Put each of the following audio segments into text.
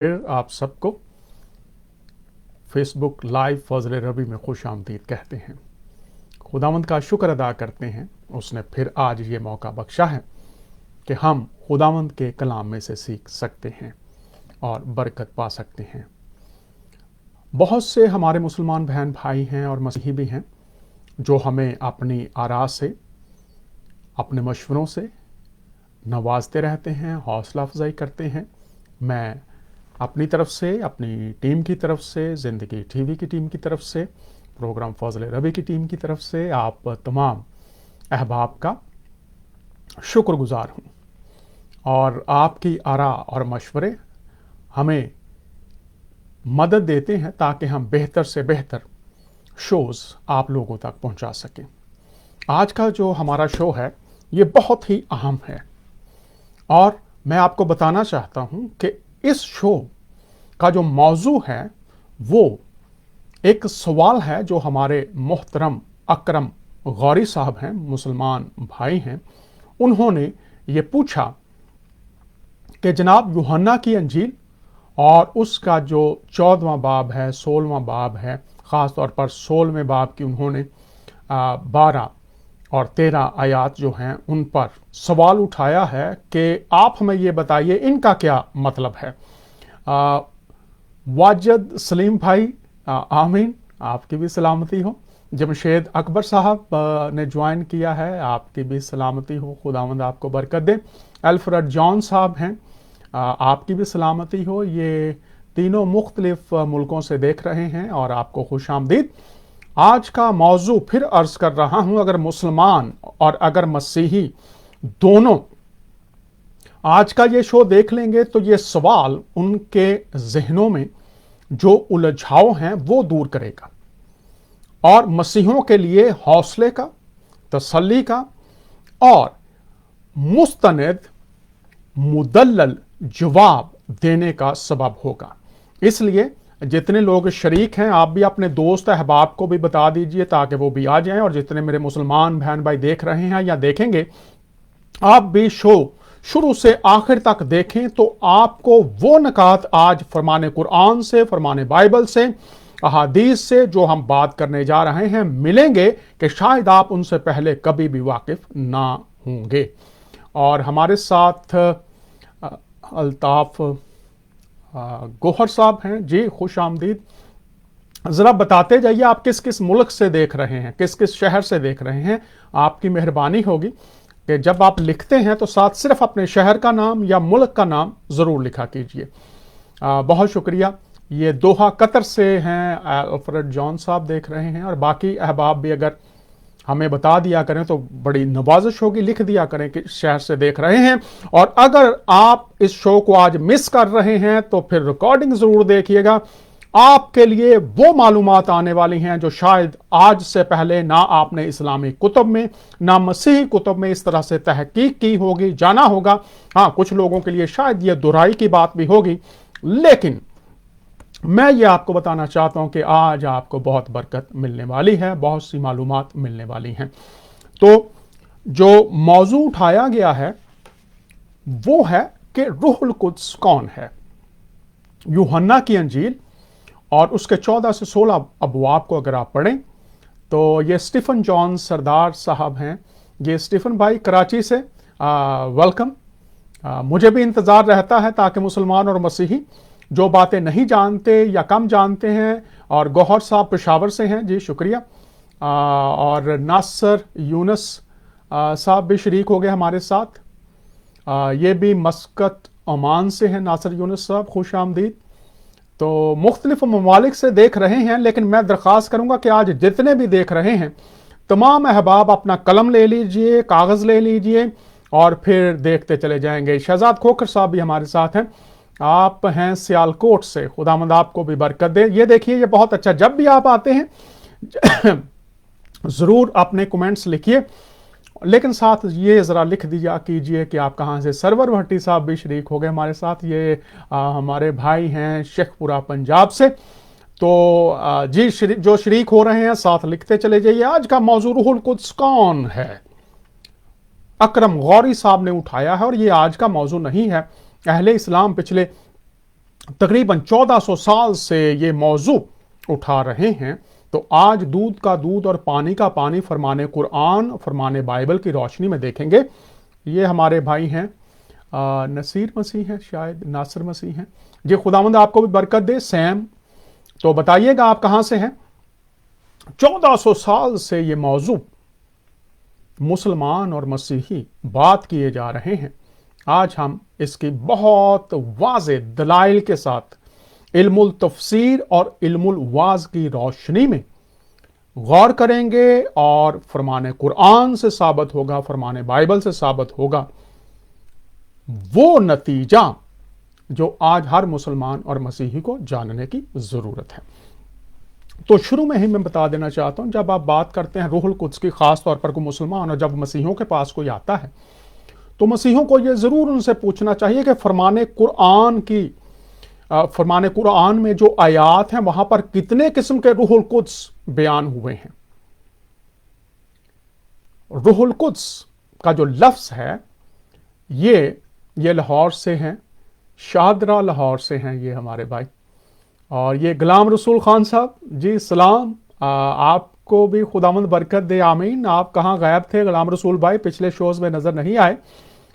फिर आप सबको फेसबुक लाइव फजल रबी में खुश आमदीद कहते हैं। खुदावंद का शुक्र अदा करते हैं, उसने फिर आज ये मौका बख्शा है कि हम खुदावंद के कलाम में से सीख सकते हैं और बरकत पा सकते हैं। बहुत से हमारे मुसलमान बहन भाई हैं और मसीही भी हैं जो हमें अपनी आरा से, अपने मशवरों से नवाजते रहते हैं, हौसला अफजाई करते हैं। मैं अपनी तरफ से, अपनी टीम की तरफ से, ज़िंदगी टीवी की टीम की तरफ से, प्रोग्राम फजल रबी की टीम की तरफ से आप तमाम अहबाब का शुक्रगुजार हूँ। और आपकी आरा और मशवरे हमें मदद देते हैं ताकि हम बेहतर से बेहतर शोज़ आप लोगों तक पहुँचा सकें। आज का जो हमारा शो है ये बहुत ही अहम है और मैं आपको बताना चाहता हूँ कि इस शो का जो मौजू है वो एक सवाल है जो हमारे मोहतरम अकरम गौरी साहब हैं, मुसलमान भाई हैं। उन्होंने ये पूछा कि जनाब यूहन्ना की अंजील और उसका जो 14वां बाब है, 16वां बाब है, ख़ास तौर पर 16वें बाब की उन्होंने 12 और 13 आयात जो हैं उन पर सवाल उठाया है कि आप हमें ये बताइए इनका क्या मतलब है। वाजद सलीम भाई आमीन, आपकी भी सलामती हो। जमशेद अकबर साहब ने ज्वाइन किया है, आपकी भी सलामती हो, खुदावंद आपको बरकत दे। अल्फ्रेड जॉन साहब हैं, आपकी भी सलामती हो। ये तीनों मुख्तलिफ मुल्कों से देख रहे हैं और आपको खुश आमदीद। आज का मौजू फिर अर्ज कर रहा हूं, अगर मुसलमान और अगर मसीही दोनों आज का ये शो देख लेंगे तो ये सवाल उनके जहनों में जो उलझाव हैं वो दूर करेगा और मसीहों के लिए हौसले का, तसल्ली का और मुस्तनद मुदल्लल जवाब देने का सबब होगा। इसलिए जितने लोग शरीक हैं आप भी अपने दोस्त अहबाब को भी बता दीजिए ताकि वो भी आ जाएं। और जितने मेरे मुसलमान बहन भाई देख रहे हैं या देखेंगे, आप भी शो शुरू से आखिर तक देखें तो आपको वो नकात आज फरमाने कुरान से, फरमाने बाइबल से, अहादीस से जो हम बात करने जा रहे हैं मिलेंगे कि शायद आप उनसे पहले कभी भी वाकिफ ना होंगे। और हमारे साथ अल्ताफ गोहर साहब हैं जी, खुश आमदीद। जरा बताते जाइए आप किस किस मुल्क से देख रहे हैं, किस किस शहर से देख रहे हैं। आपकी मेहरबानी होगी कि जब आप लिखते हैं तो साथ सिर्फ अपने शहर का नाम या मुल्क का नाम जरूर लिखा कीजिए। बहुत शुक्रिया। ये दोहा कतर से हैं, अल्फ्रेड जॉन साहब देख रहे हैं। और बाकी अहबाब भी अगर हमें बता दिया करें तो बड़ी नवाजिश होगी, लिख दिया करें कि शहर से देख रहे हैं। और अगर आप इस शो को आज मिस कर रहे हैं तो फिर रिकॉर्डिंग जरूर देखिएगा, आपके लिए वो मालूमात आने वाली हैं जो शायद आज से पहले ना आपने इस्लामी कुतुब में, ना मसीही कुतुब में इस तरह से तहकीक की होगी, जाना होगा। हाँ, कुछ लोगों के लिए शायद ये दुहराई की बात भी होगी, लेकिन मैं ये आपको बताना चाहता हूं कि आज आपको बहुत बरकत मिलने वाली है, बहुत सी मालूमात मिलने वाली हैं। तो जो मौजू उठाया गया है वो है कि रूहुल कुद्स कौन है। यूहन्ना की अंजील और उसके 14 से 16 अबवाब को अगर आप पढ़ें तो ये स्टीफन जॉन सरदार साहब हैं। ये स्टीफन भाई कराची से, वेलकम। मुझे भी इंतज़ार रहता है ताकि मुसलमान और मसीही जो बातें नहीं जानते या कम जानते हैं, और गौहर साहब पेशावर से हैं जी, शुक्रिया। और नासर यूनस साहब भी शरीक हो गए हमारे साथ। ये भी मस्कत ओमान से हैं नासर यूनस साहब, खुश आमदीद। तो मुख्तलिफ ममालिक से देख रहे हैं, लेकिन मैं दरख्वास्त करूंगा कि आज जितने भी देख रहे हैं तमाम अहबाब अपना कलम ले लीजिए, कागज़ ले लीजिए और फिर देखते चले जाएंगे। शहजाद खोखर साहब भी हमारे साथ हैं, आप हैं सियालकोट से, खुदावंद आपको भी बरकत दे। ये देखिए, ये बहुत अच्छा, जब भी आप आते हैं ज़रूर अपने कमेंट्स लिखिए, लेकिन साथ ये ज़रा लिख दिया कीजिए कि आप कहाँ से। सरवर भट्टी साहब भी शरीक हो गए हमारे साथ, ये हमारे भाई हैं शेखपुरा पंजाब से। तो जी जो शरीक हो रहे हैं साथ लिखते चले जाइए। आज का मौजू रूहुल कुद्स कौन है, अकरम गौरी साहब ने उठाया है और ये आज का मौजू नहीं है। अहले इस्लाम पिछले तकरीबन 1400 साल से ये मौजू उठा रहे हैं। तो आज दूध का दूध और पानी का पानी फरमाने कुरान, फरमाने बाइबल की रोशनी में देखेंगे। ये हमारे भाई हैं नसीर मसीह हैं, शायद नासिर मसीह हैं जी। खुदावंद आपको भी बरकत दे। सैम, तो बताइएगा आप कहां से हैं। 1400 साल से ये मौजू मुसलमान और मसीही बात किए जा रहे हैं। आज हम इसकी बहुत वाज़े दलाइल के साथ इल्मुल तफसीर और इल्मुल वाज की रोशनी में गौर करेंगे और फरमाने कुरान से साबित होगा, फरमाने बाइबल से साबित होगा वो नतीजा जो आज हर मुसलमान और मसीही को जानने की जरूरत है। तो शुरू में ही मैं बता देना चाहता हूं, जब आप बात करते हैं रूहुल कुद्स की, खास तौर पर कोई मुसलमान और जब मसीहों के पास कोई आता है तो मसीहों को यह जरूर उनसे पूछना चाहिए कि फरमाने कुरान में जो आयात हैं वहां पर कितने किस्म के रूहुल कुद्स बयान हुए हैं। रूहुल कुद्स का जो लफ्ज है ये लाहौर से हैं, शादरा लाहौर से हैं ये हमारे भाई। और ये गुलाम रसूल खान साहब जी, सलाम, आपको भी खुदावंद बरकत दे, आमीन। आप कहाँ गायब थे गुलाम रसूल भाई, पिछले शोज में नजर नहीं आए।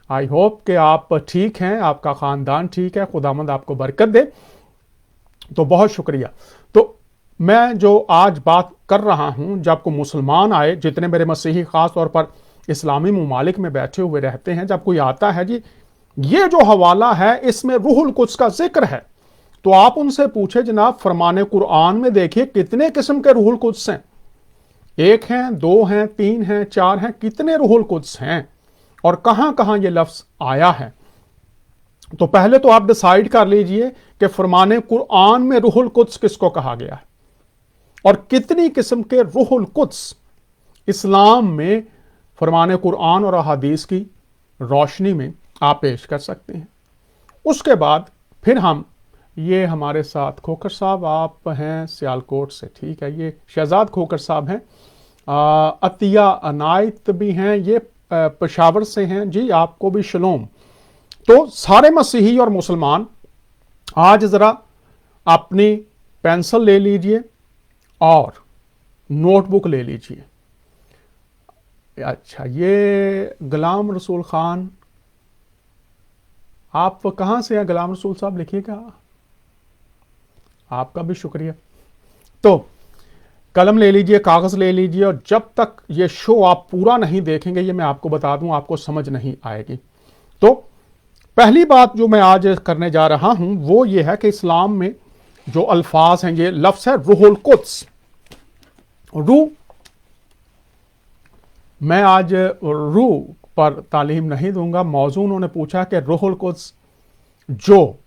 आई होप कि आप ठीक हैं, आपका खानदान ठीक है, खुदावंद आपको बरकत दे। तो बहुत शुक्रिया। तो मैं जो आज बात कर रहा हूं, जब को मुसलमान आए, जितने मेरे मसीही खास तौर पर इस्लामी ममालिक में बैठे हुए रहते हैं, जब कोई आता है जी ये जो हवाला है इसमें रूहुल कुद्स का जिक्र है, तो आप उनसे पूछे जनाब फरमाने कुरान में देखिए कितने किस्म के रूहुल कुद्स हैं। एक हैं, दो हैं, तीन हैं, चार हैं, कितने रूहुल कुद्स हैं और कहां कहां ये लफ्ज आया है। तो पहले तो आप डिसाइड कर लीजिए कि फरमाने कुरान में रूहुल कुद्स किसको कहा गया है और कितनी किस्म के रूहुल कुद्स इस्लाम में फरमाने कुरान और अहादीस की रोशनी में आप पेश कर सकते हैं। उसके बाद फिर हम, ये हमारे साथ खोकर साहब आप हैं सियालकोट से, ठीक है, ये शहजाद खोकर साहब हैं। अतिया अनायत भी हैं, ये पेशावर से हैं जी, आपको भी शलोम। तो सारे मसीही और मुसलमान आज जरा अपनी पेंसिल ले लीजिए और नोटबुक ले लीजिए। अच्छा, ये गुलाम रसूल खान, आप कहां से हैं गुलाम रसूल साहब, लिखिएगा। आपका भी शुक्रिया। तो कलम ले लीजिए, कागज ले लीजिए, और जब तक ये शो आप पूरा नहीं देखेंगे, ये मैं आपको बता दूं, आपको समझ नहीं आएगी। तो पहली बात जो मैं आज करने जा रहा हूं वो ये है कि इस्लाम में जो अल्फाज हैं, ये लफ्ज है रूहुल कुद्स। रूह, मैं आज रूह पर तालीम नहीं दूंगा। मौजू उन्होंने पूछा कि रूहुल कुद्स जो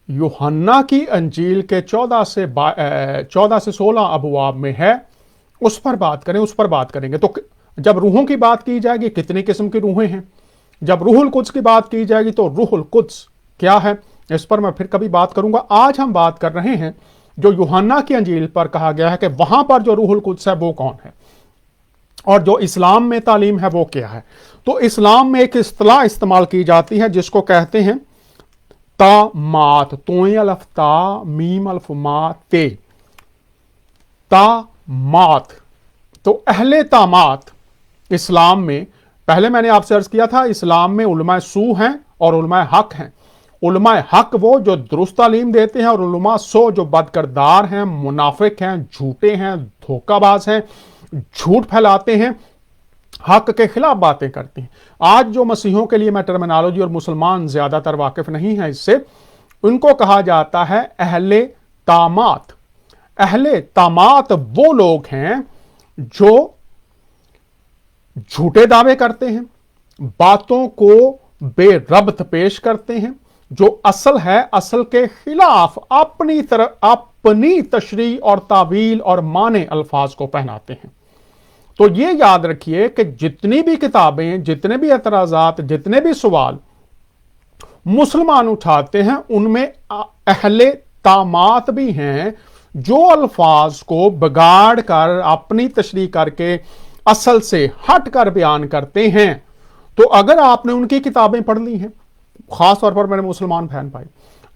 यूहन्ना की अंजील के 14 से 16 अबवाब में है, उस पर बात करें, उस पर बात करेंगे। तो जब रूहों की बात की जाएगी, कितनी किस्म की रूहें हैं। जब रूहुल कुद्स की बात की जाएगी तो रूहुल कुद्स क्या है, इस पर मैं फिर कभी बात करूंगा। आज हम बात कर रहे हैं जो यूहन्ना की अंजील पर कहा गया है कि वहां पर जो रूहुल कुद्स है वो कौन है, और जो इस्लाम में तालीम है वो क्या है। तो इस्लाम में एक इस्तिलाह इस्तेमाल की जाती है जिसको कहते हैं तामात, तोए अलफ ता, मीम अल्फ मा ते, तामात। तो अहले तामात इस्लाम में, पहले मैंने आपसे अर्ज किया था, इस्लाम में उलमा सू हैं और उलमा हक हैं। उलमा हक वो जो दुरुस्त तालीम देते हैं, और उलमा सो जो बदकिरदार हैं, मुनाफिक हैं, झूठे हैं, धोखाबाज हैं, झूठ फैलाते हैं, हक के खिलाफ बातें करते हैं। आज जो मसीहों के लिए मैं टर्मिनोलॉजी, और मुसलमान ज्यादातर वाकिफ नहीं है इससे, उनको कहा जाता है अहले तामात। अहले तामात वो लोग हैं जो झूठे दावे करते हैं, बातों को बेरब्त पेश करते हैं, जो असल है असल के खिलाफ अपनी तशरीह और तावील और माने अल्फाज को पहनाते हैं। तो ये याद रखिए कि जितनी भी किताबें, जितने भी एतराजात, जितने भी सवाल मुसलमान उठाते हैं, उनमें अहले तामात भी हैं जो अल्फाज को बिगाड़ कर, अपनी तशरीह करके, असल से हट कर बयान करते हैं। तो अगर आपने उनकी किताबें पढ़ ली हैं, खास तौर पर मेरे मुसलमान बहन भाई,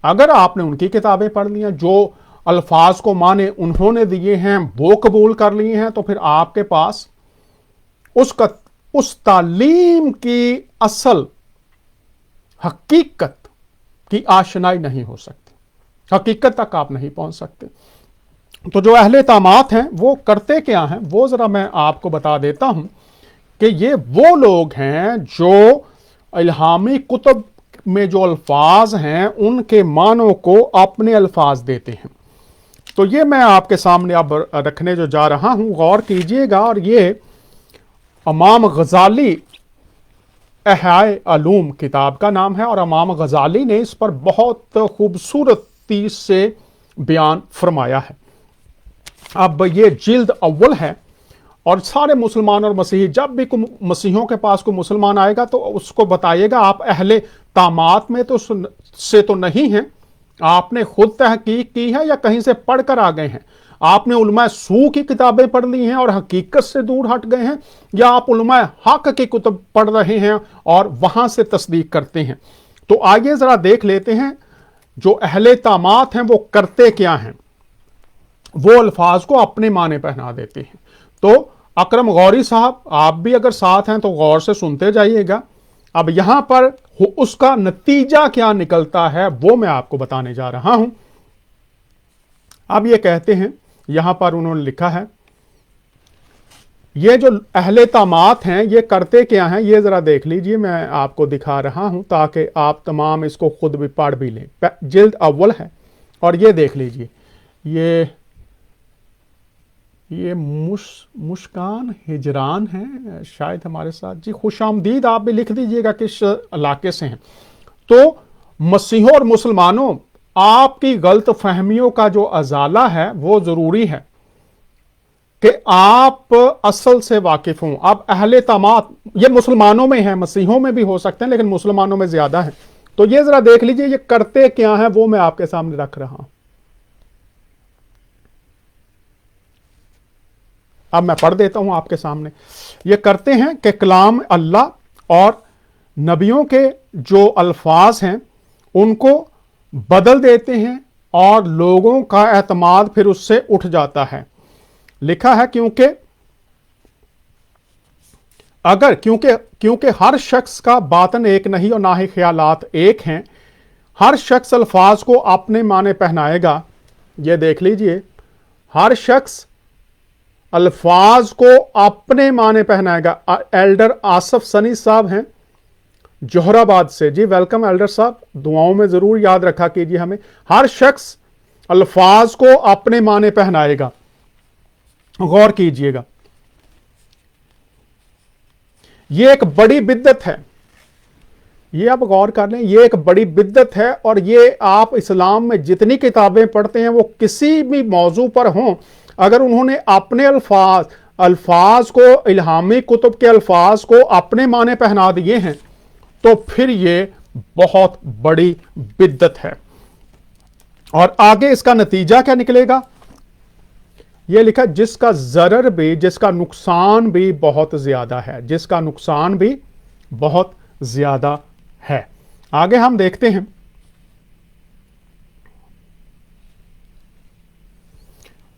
अगर आपने उनकी किताबें पढ़ ली हैं, जो अल्फाज को माने उन्होंने दिए हैं वो कबूल कर लिए हैं, तो फिर आपके पास उस तालीम की असल हकीकत की आशनाई नहीं हो सकती, हकीकत तक आप नहीं पहुंच सकते। तो जो अहले तामात हैं वो करते क्या हैं, वो जरा मैं आपको बता देता हूं कि ये वो लोग हैं जो इल्हामी कुतुब में जो अल्फाज हैं उनके मानों को अपने अल्फाज देते हैं। तो ये मैं आपके सामने अब रखने जो जा रहा हूं, गौर कीजिएगा। और ये इमाम गजाली अहयाए उलूम किताब का नाम है, और इमाम गजाली ने इस पर बहुत खूबसूरती से बयान फरमाया है। अब ये जिल्द अव्वल है, और सारे मुसलमान और मसीही, जब भी मसीहों के पास कोई मुसलमान आएगा तो उसको बताइएगा आप अहले तामात में तो से तो नहीं हैं, आपने खुद तहकीक की है या कहीं से पढ़कर आ गए हैं, आपने उलमा सू की किताबें पढ़ ली हैं और हकीकत से दूर हट गए हैं, या आप उलमा हक की कुतुब पढ़ रहे हैं और वहां से तस्दीक करते हैं। तो आइए जरा देख लेते हैं जो अहले तामात हैं वो करते क्या हैं। वो अल्फाज को अपने माने पहना देते हैं। तो अकरम गौरी साहब, आप भी अगर साथ हैं तो गौर से सुनते जाइएगा। अब यहां पर उसका नतीजा क्या निकलता है वो मैं आपको बताने जा रहा हूं। अब ये कहते हैं, यहां पर उन्होंने लिखा है, ये जो अहले तामात हैं ये करते क्या हैं, ये जरा देख लीजिए, मैं आपको दिखा रहा हूं ताकि आप तमाम इसको खुद भी पढ़ भी लें। जिल्द अव्वल है, और ये देख लीजिए, ये मुस्कान हिजरान है शायद हमारे साथ जी। खुशामदीद आप भी लिख दीजिएगा किस इलाके से हैं। तो मसीहों और मुसलमानों, आपकी गलत फहमियों का जो अजाला है वो जरूरी है कि आप असल से वाकिफ हों। अब अहले तमात ये मुसलमानों में है, मसीहों में भी हो सकते हैं लेकिन मुसलमानों में ज्यादा है। तो ये जरा देख लीजिए ये करते क्या है, वो मैं आपके सामने रख रहा हूं। अब मैं पढ़ देता हूं आपके सामने। ये करते हैं कि कलाम अल्लाह और नबियों के जो अल्फाज हैं उनको बदल देते हैं और लोगों का एतमाद फिर उससे उठ जाता है। लिखा है क्योंकि हर शख्स का बातन एक नहीं और ना ही ख्यालात एक हैं। हर शख्स अल्फाज को अपने माने पहनाएगा। ये देख लीजिए, हर शख्स अल्फाज को अपने माने पहनाएगा। एल्डर आसफ सनी साहब हैं जोहराबाद से, जी वेलकम एल्डर साहब, दुआओं में जरूर याद रखा कीजिए हमें। हर शख्स अल्फाज को अपने माने पहनाएगा। गौर कीजिएगा, यह एक बड़ी बिद्दत है। ये आप गौर कर लें, ये एक बड़ी बिद्दत है। और ये आप इस्लाम में जितनी किताबें पढ़ते हैं वो किसी भी मौजू पर हों, अगर उन्होंने अपने अल्फाज को, इल्हामी कुतुब के अल्फाज को अपने माने पहना दिए हैं तो फिर ये बहुत बड़ी बिद्दत है। और आगे इसका नतीजा क्या निकलेगा, ये लिखा, जिसका जरर भी, जिसका नुकसान भी बहुत ज्यादा है, जिसका नुकसान भी बहुत ज्यादा है। आगे हम देखते हैं,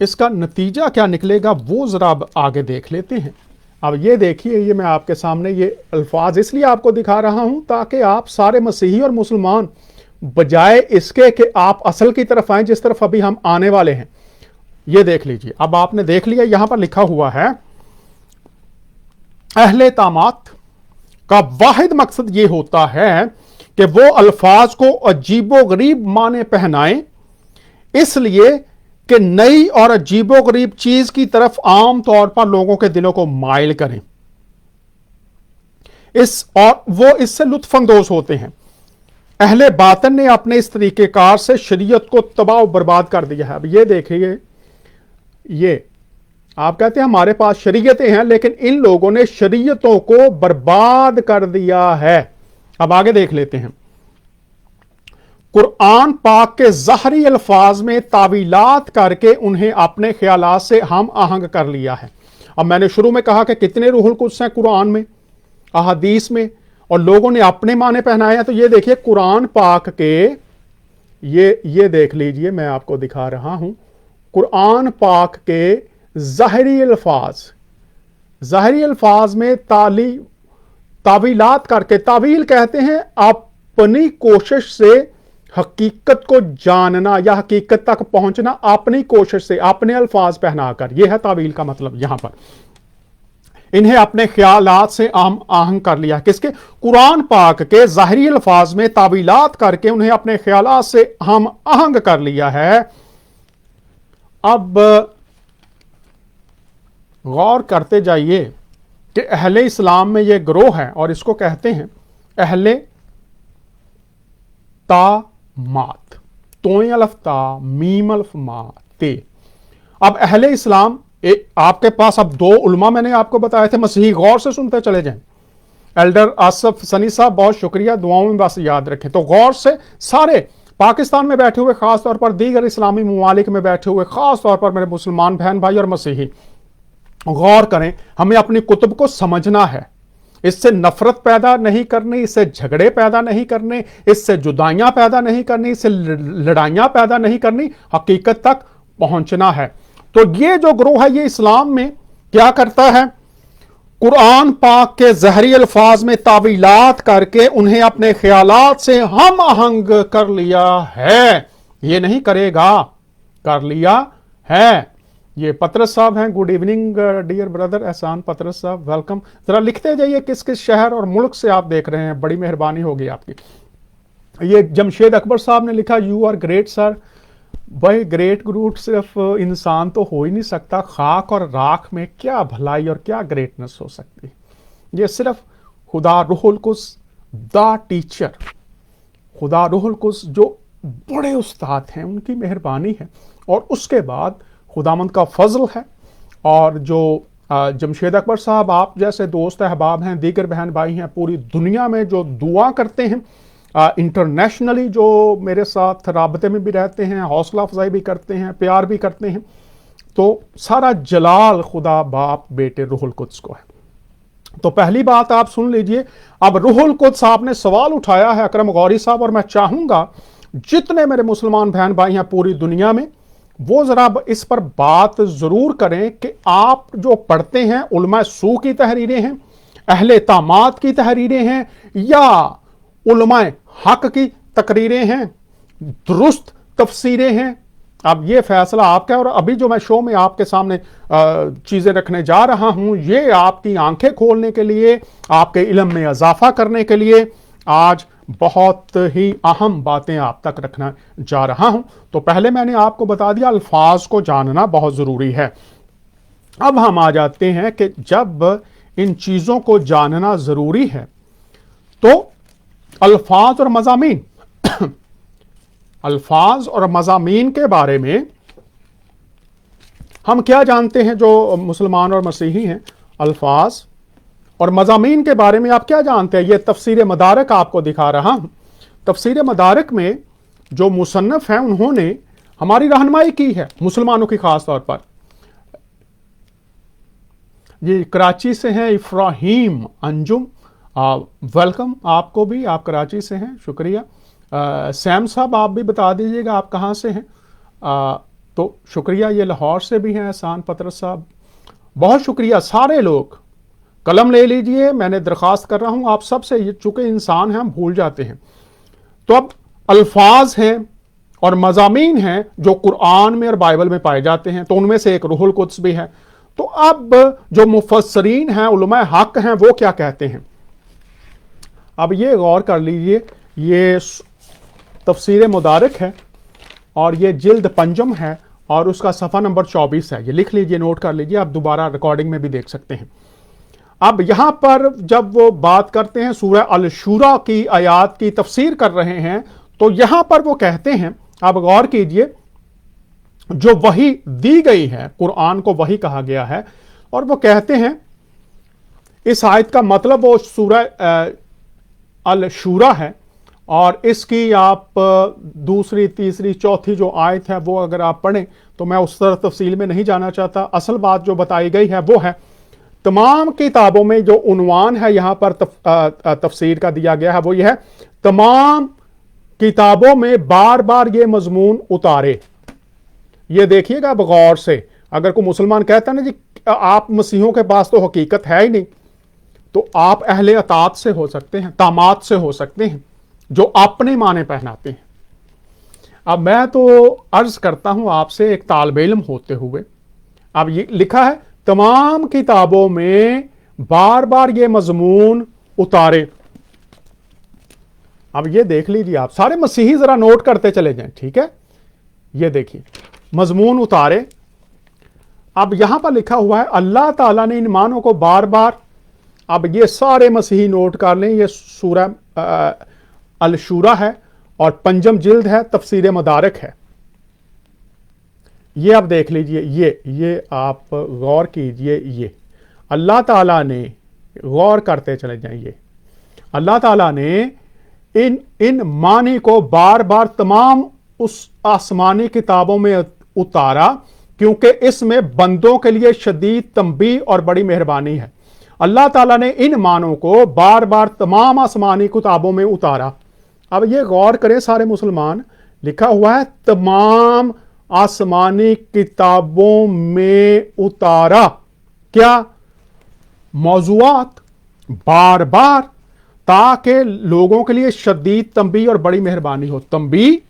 इसका नतीजा क्या निकलेगा वो जरा अब आगे देख लेते हैं। अब ये देखिए, ये मैं आपके सामने ये अल्फाज इसलिए आपको दिखा रहा हूं ताकि आप सारे मसीही और मुसलमान बजाय इसके कि आप असल की तरफ आए जिस तरफ अभी हम आने वाले हैं। ये देख लीजिए, अब आपने देख लिया, यहां पर लिखा हुआ है अहले तामात का वाहिद मकसद ये होता है कि वो अल्फाज को अजीबो गरीब माने पहनाएं, इसलिए कि नई और अजीबो गरीब चीज की तरफ आम तौर पर लोगों के दिलों को माइल करें, और वो इससे लुत्फानंदोज होते हैं। अहले बातन ने अपने इस तरीकेकार से शरीयत को तबाह बर्बाद कर दिया है। अब ये देखिए, ये आप कहते हैं हमारे पास शरीयतें हैं, लेकिन इन लोगों ने शरीयतों को बर्बाद कर दिया है। अब आगे देख लेते हैं, कुरान पाक के ज़ाहरी अल्फाज में तावीलात करके उन्हें अपने ख्यालात से हम आहंग कर लिया है। अब मैंने शुरू में कहा कि कितने रूहुल कुद्स हैं कुरान में, अहादीस में, और लोगों ने अपने माने पहनाए हैं। तो ये देखिए, कुरान पाक के ये देख लीजिए, मैं आपको दिखा रहा हूं कुरान पाक के ज़ाहिरी अल्फाज में तावीलात करके, तावील कहते हैं अपनी कोशिश से हकीकत को जानना या हकीकत तक पहुंचना, अपनी कोशिश से अपने अल्फाज पहनाकर, यह है तावील का मतलब। यहां पर इन्हें अपने ख्यालात से आम आहंग कर लिया। किसके? कुरान पाक के ज़ाहिरी अल्फाज में तावीलात करके उन्हें अपने ख्यालात से हम आहंग कर लिया है। अब गौर करते जाइए कि अहले इस्लाम में यह ग्रोह है और इसको कहते हैं अहले तामात, तोय अलफ ता मीम अलफ मा ते। अब अहले इस्लाम, आपके पास अब दो उलमा मैंने आपको बताए थे मसीही, गौर से सुनते चले जाएं। एल्डर आसफ सनी साहब बहुत शुक्रिया, दुआओं में बस याद रखें। तो गौर से सारे पाकिस्तान में बैठे हुए, खास तौर पर दीगर इस्लामी ममालिक में बैठे हुए, खास तौर पर मेरे मुसलमान बहन भाई और मसीही, गौर करें। हमें अपनी कुतुब को समझना है, इससे नफरत पैदा नहीं करनी, इससे झगड़े पैदा नहीं करने, इससे जुदाइयां पैदा नहीं करनी, इससे लड़ाइयां पैदा नहीं करनी, हकीकत तक पहुंचना है। तो ये जो ग्रोह है ये इस्लाम में क्या करता है? कुरान पाक के ज़ाहिरी अल्फाज में तावीलात करके उन्हें अपने ख्यालात से हम आहंग कर लिया है। ये नहीं करेगा, कर लिया है। ये पतरस साहब हैं, गुड इवनिंग डियर ब्रदर एहसान पतरस साहब, वेलकम। जरा लिखते जाइए किस किस शहर और मुल्क से आप देख रहे हैं, बड़ी मेहरबानी होगी आपकी। ये जमशेद अकबर साहब ने लिखा, यू आर ग्रेट सर। भाई ग्रेट ग्रूट सिर्फ इंसान तो हो ही नहीं सकता, खाक और राख में क्या भलाई और क्या ग्रेटनेस हो सकती। ये सिर्फ खुदा रूहुल कुद्स द टीचर, खुदा रूहुल कुद्स जो बड़े उस्ताद हैं उनकी मेहरबानी है, और उसके बाद खुदामंद का फजल है। और जो जमशेद अकबर साहब आप जैसे दोस्त अहबाब हैं, दीगर बहन भाई हैं पूरी दुनिया में जो दुआ करते हैं, इंटरनेशनली जो मेरे साथ राबते में भी रहते हैं, हौसला अफजाई भी करते हैं, प्यार भी करते हैं, तो सारा जलाल खुदा बाप बेटे रूहुल कुद्स को है। तो पहली बात आप सुन लीजिए। अब रूहुल कुद्स आपने सवाल उठाया है अकरम गौरी साहब, और मैं चाहूंगा जितने मेरे मुसलमान बहन भाई हैं पूरी दुनिया में, वो जरा इस पर बात जरूर करें कि आप जो पढ़ते हैं उलमा सू की तहरीरें हैं, अहले तामात की तहरीरें हैं, या उलमाए हक की तकरीरें हैं, दुरुस्त तफसीरें हैं। अब ये फैसला आपका है। और अभी जो मैं शो में आपके सामने चीजें रखने जा रहा हूं, ये आपकी आंखें खोलने के लिए, आपके इल्म में इजाफा करने के लिए आज बहुत ही अहम बातें आप तक रखना जा रहा हूं। तो पहले मैंने आपको बता दिया अल्फाज को जानना बहुत जरूरी है। अब हम आ जाते हैं कि जब इन चीजों को जानना जरूरी है तो अल्फाज और मज़ामीन अल्फाज और मज़ामीन के बारे में हम क्या जानते हैं? जो मुसलमान और मसीही हैं, अल्फाज और मज़ामीन के बारे में आप क्या जानते हैं? ये तफसीर मदारक आपको दिखा रहा हूं। तफसीर मदारक में जो मुसन्नफ हैं उन्होंने हमारी रहनुमाई की है, मुसलमानों की खास तौर पर। ये कराची से हैं इफ्राहीम अंजुम, वेलकम आपको भी, आप कराची से हैं, शुक्रिया। सैम साहब आप भी बता दीजिएगा आप कहाँ से हैं। तो शुक्रिया। ये लाहौर से भी हैं एहसान पतरस साहब, बहुत शुक्रिया। सारे लोग कलम ले लीजिए, मैंने दरख्वास्त कर रहा हूं आप सबसे, चूंकि इंसान हैं हम भूल जाते हैं। तो अब अल्फाज हैं और मज़ामीन हैं जो कुरान में और बाइबल में पाए जाते हैं, तो उनमें से एक रूहुल कुद्स भी है। तो अब जो मुफस्सरीन हैं, उलमा हक हैं, वो क्या कहते हैं? अब ये गौर कर लीजिए, ये तफसीर मुदारिक है और ये जिल्द पंजम है और उसका सफ़ा नंबर 24 है। ये लिख लीजिए, नोट कर लीजिए, आप दोबारा रिकॉर्डिंग में भी देख सकते हैं। अब यहां पर जब वो बात करते हैं सूरह अल शूरा की आयात की तफसीर कर रहे हैं, तो यहां पर वो कहते हैं, अब गौर कीजिए, जो वही दी गई है, कुरान को वही कहा गया है, और वो कहते हैं इस आयत का मतलब वो सूरह अल शूरा है, और इसकी आप दूसरी तीसरी चौथी जो आयत है वो अगर आप पढ़ें, तो मैं उस तरह तफसील में नहीं जाना चाहता। असल बात जो बताई गई है वो है, तमाम किताबों में जो उन्वान है यहां पर तफसीर का दिया गया है वो यह है, तमाम किताबों में बार बार ये मजमून उतारे। ये देखिएगा अब गौर से, अगर कोई मुसलमान कहता है ना जी आप मसीहों के पास तो हकीकत है ही नहीं, तो आप अहले अतात से हो सकते हैं, तामात से हो सकते हैं, जो अपने माने पहनाते हैं। अब मैं तो अर्ज करता हूं आपसे एक तालिब इल्म होते हुए, अब ये लिखा है तमाम किताबों में बार बार ये मजमून उतारे। अब ये देख लीजिए आप सारे मसीही, जरा नोट करते चले जाएं, ठीक है। ये देखिए मजमून उतारे। अब यहां पर लिखा हुआ है अल्लाह ताला ने इन मानों को बार बार, अब ये सारे मसीही नोट कर लें, ये सूरह अल शूरा है और पंजम जिल्द है, तफसीर मदारिक है। ये आप देख लीजिए, ये आप गौर कीजिए, ये अल्लाह ताला ने, गौर करते चले जाइए, अल्लाह ताला ने इन मानी को बार बार तमाम उस आसमानी किताबों में उतारा, क्योंकि इसमें बंदों के लिए शदीद तंबी और बड़ी मेहरबानी है। अल्लाह ताला ने इन मानों को बार बार तमाम आसमानी किताबों में उतारा। अब ये गौर करें सारे मुसलमान, लिखा हुआ है तमाम आसमानी किताबों में उतारा, क्या? मौजूआत बार बार, ताकि लोगों के लिए शदीद तंबी और बड़ी मेहरबानी हो। तंबी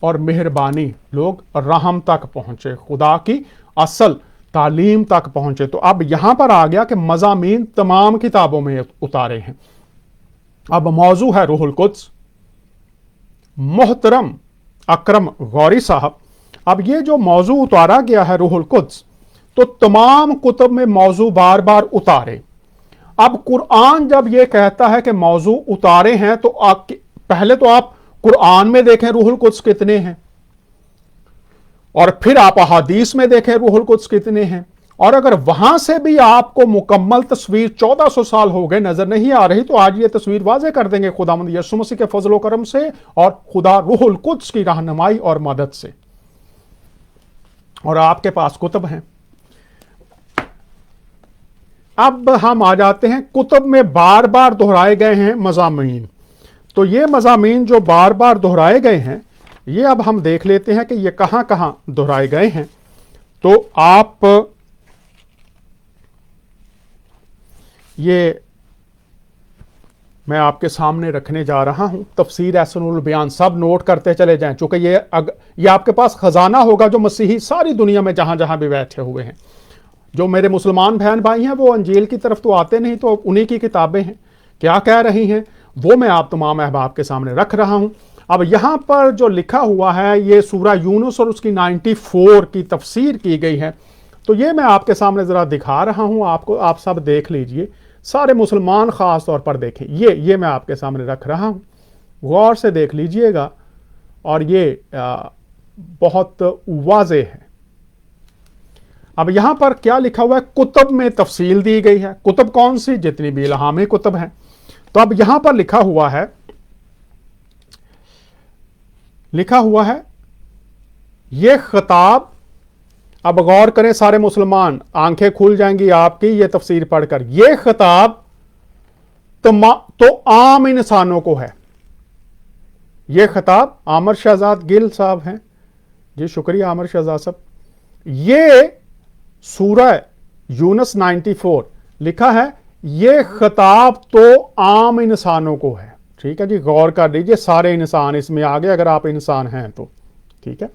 और मेहरबानी, लोग रहम तक पहुंचे, खुदा की असल तालीम तक पहुंचे। तो अब यहां पर आ गया कि मज़ामीन तमाम किताबों में उतारे हैं। अब मौजू है रूहुल कुद्स। मोहतरम अकरम गौरी साहब, अब ये जो मौजू उतारा गया है रूहुल कुद्स, तो तमाम कुतुब में मौजू बार बार उतारे। अब कुरान जब ये कहता है कि मौजू उतारे हैं, तो पहले तो आप कुरान में देखें रूहुल कुद्स कितने हैं, और फिर आप अहादीस में देखें रूहुल कुद्स कितने हैं। और अगर वहां से भी आपको मुकम्मल तस्वीर 1400 साल हो गए नजर नहीं आ रही, तो आज ये तस्वीर वाज़े कर देंगे खुदावंद यीशु मसीह के फजल करम से और खुदा रूहुल कुद्स की रहनुमाई और मदद से। और आपके पास कुतुब हैं। अब हम आ जाते हैं कुतुब में बार बार दोहराए गए हैं मज़ामीन। तो ये मज़ामीन जो बार बार दोहराए गए हैं, ये अब हम देख लेते हैं कि ये कहां कहां दोहराए गए हैं। तो आप ये मैं आपके सामने रखने जा रहा हूं, तफसीर एहसनुल बयान, सब नोट करते चले जाएं, चूंकि ये आपके पास खजाना होगा जो मसीही सारी दुनिया में जहां जहां भी बैठे हुए हैं। जो मेरे मुसलमान बहन भाई हैं वो अंजील की तरफ तो आते नहीं, तो उन्हीं की किताबें हैं, क्या कह रही हैं वो मैं आप तमाम अहबाब के सामने रख रहा हूं। अब यहां पर जो लिखा हुआ है, ये सूरा यूनुस और उसकी 94 की तफसीर की गई है। तो ये मैं आपके सामने जरा दिखा रहा हूं आपको, आप सब देख लीजिए, सारे मुसलमान खास तौर पर देखें। ये मैं आपके सामने रख रहा हूं, गौर से देख लीजिएगा, और ये बहुत वाज़े है। अब यहां पर क्या लिखा हुआ है, कुतुब में तफसील दी गई है। कुतुब कौन सी? जितनी भी इल्हामी कुतुब हैं। तो अब यहां पर लिखा हुआ है ये खिताब, अब गौर करें सारे मुसलमान, आंखें खुल जाएंगी आपकी ये तफसीर पढ़कर। ये खिताब तो आम इंसानों को है। ये खिताब आमर शहजाद गिल साहब हैं जी, शुक्रिया आमर शहजाद साहब। ये सूरह यूनुस 94 लिखा है, ये खिताब तो आम इंसानों को है। ठीक है जी, गौर कर लीजिए, सारे इंसान इसमें आ गए अगर आप इंसान हैं तो। ठीक है,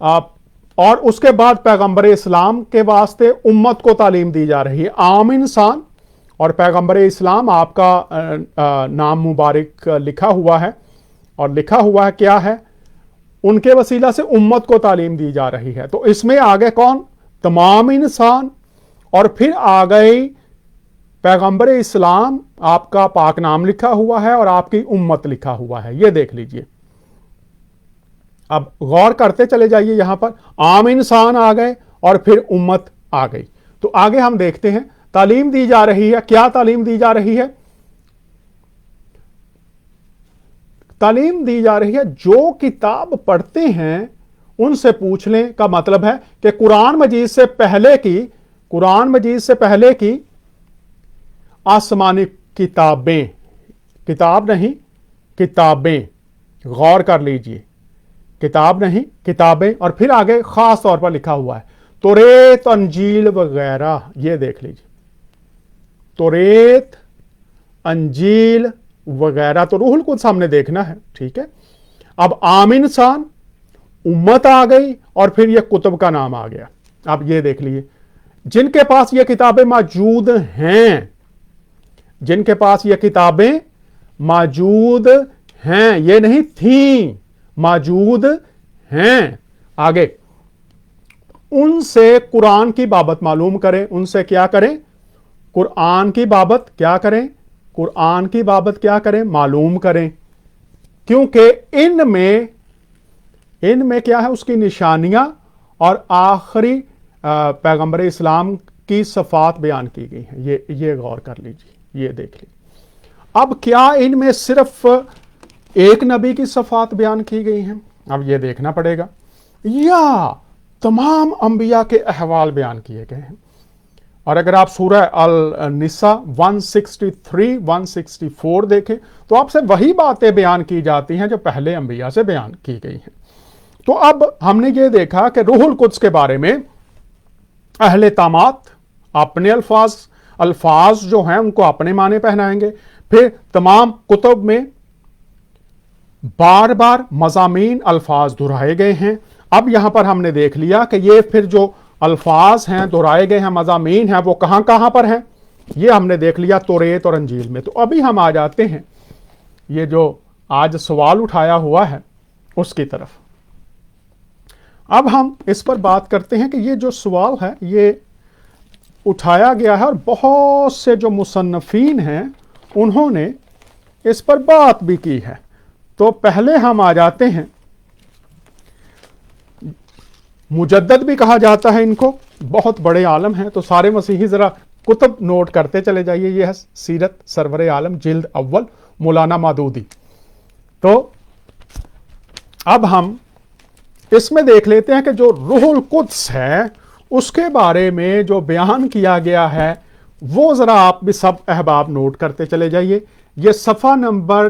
आप और उसके बाद पैगंबर इस्लाम के वास्ते उम्मत को तालीम दी जा रही है। आम इंसान और पैगंबर इस्लाम, आपका नाम मुबारक लिखा हुआ है, और लिखा हुआ है क्या है, उनके वसीला से उम्मत को तालीम दी जा रही है। तो इसमें आ गए कौन? तमाम इंसान, और फिर आ गई पैगंबर इस्लाम, आपका पाक नाम लिखा हुआ है, और आपकी उम्मत लिखा हुआ है। ये देख लीजिए, अब गौर करते चले जाइए, यहां पर आम इंसान आ गए और फिर उम्मत आ गई। तो आगे हम देखते हैं तालीम दी जा रही है। क्या तालीम दी जा रही है? तालीम दी जा रही है जो किताब पढ़ते हैं उनसे पूछ लें, का मतलब है कि कुरान मजीद से पहले की आसमानी किताबें, किताब नहीं किताबें, गौर कर लीजिए, किताब नहीं, किताबें, और फिर आगे खास तौर पर लिखा हुआ है तौरेत, अंजील वगैरह। ये देख लीजिए, तौरेत, अंजील वगैरह, तो रूहुल कुद्स हमने देखना है, ठीक है। अब आम इंसान, उम्मत आ गई, और फिर ये कुतुब का नाम आ गया। अब ये देख लीजिए, जिनके पास ये किताबें मौजूद हैं, जिनके पास ये किताबें मौजूद हैं, ये नहीं थी, मौजूद हैं, आगे उनसे कुरान की बाबत मालूम करें। उनसे क्या करें? कुरान की बाबत क्या करें? कुरान की बाबत क्या करें? मालूम करें, क्योंकि इनमें क्या है? उसकी निशानियां और आखिरी पैगंबर इस्लाम की सफात बयान की गई हैं। ये गौर कर लीजिए, ये देख लीजिए। अब क्या इनमें सिर्फ एक नबी की सफात बयान की गई हैं? अब ये देखना पड़ेगा, या तमाम अंबिया के अहवाल बयान किए गए हैं। और अगर आप सूरह अल निसा 163, 164 देखें तो आपसे वही बातें बयान की जाती हैं जो पहले अंबिया से बयान की गई हैं। तो अब हमने ये देखा कि रूहुल कुद्स के बारे में अहले तामात अपने अल्फाज जो हैं उनको अपने माने पहनाएंगे। फिर तमाम कुतुब में बार बार मज़ामीन अल्फाज दोहराए गए हैं। अब यहां पर हमने देख लिया कि ये फिर जो अल्फाज हैं दोहराए गए हैं, मज़ामीन हैं, वो कहां कहां पर हैं, ये हमने देख लिया तौरेत और अंजील में। तो अभी हम आ जाते हैं ये जो आज सवाल उठाया हुआ है उसकी तरफ। अब हम इस पर बात करते हैं कि ये जो सवाल है ये उठाया गया है और बहुत से जो मुसन्नफीन हैं उन्होंने इस पर बात भी की है। तो पहले हम आ जाते हैं, मुजद्दद भी कहा जाता है इनको, बहुत बड़े आलम हैं। तो सारे मसीही जरा कुतुब नोट करते चले जाइए। ये है सीरत सरवर आलम जिल्द अव्वल मौलाना मदूदी। तो अब हम इसमें देख लेते हैं कि जो रूहुल कुद्स है उसके बारे में जो बयान किया गया है वो जरा आप भी सब अहबाब नोट करते चले जाइए। ये सफ़ा नंबर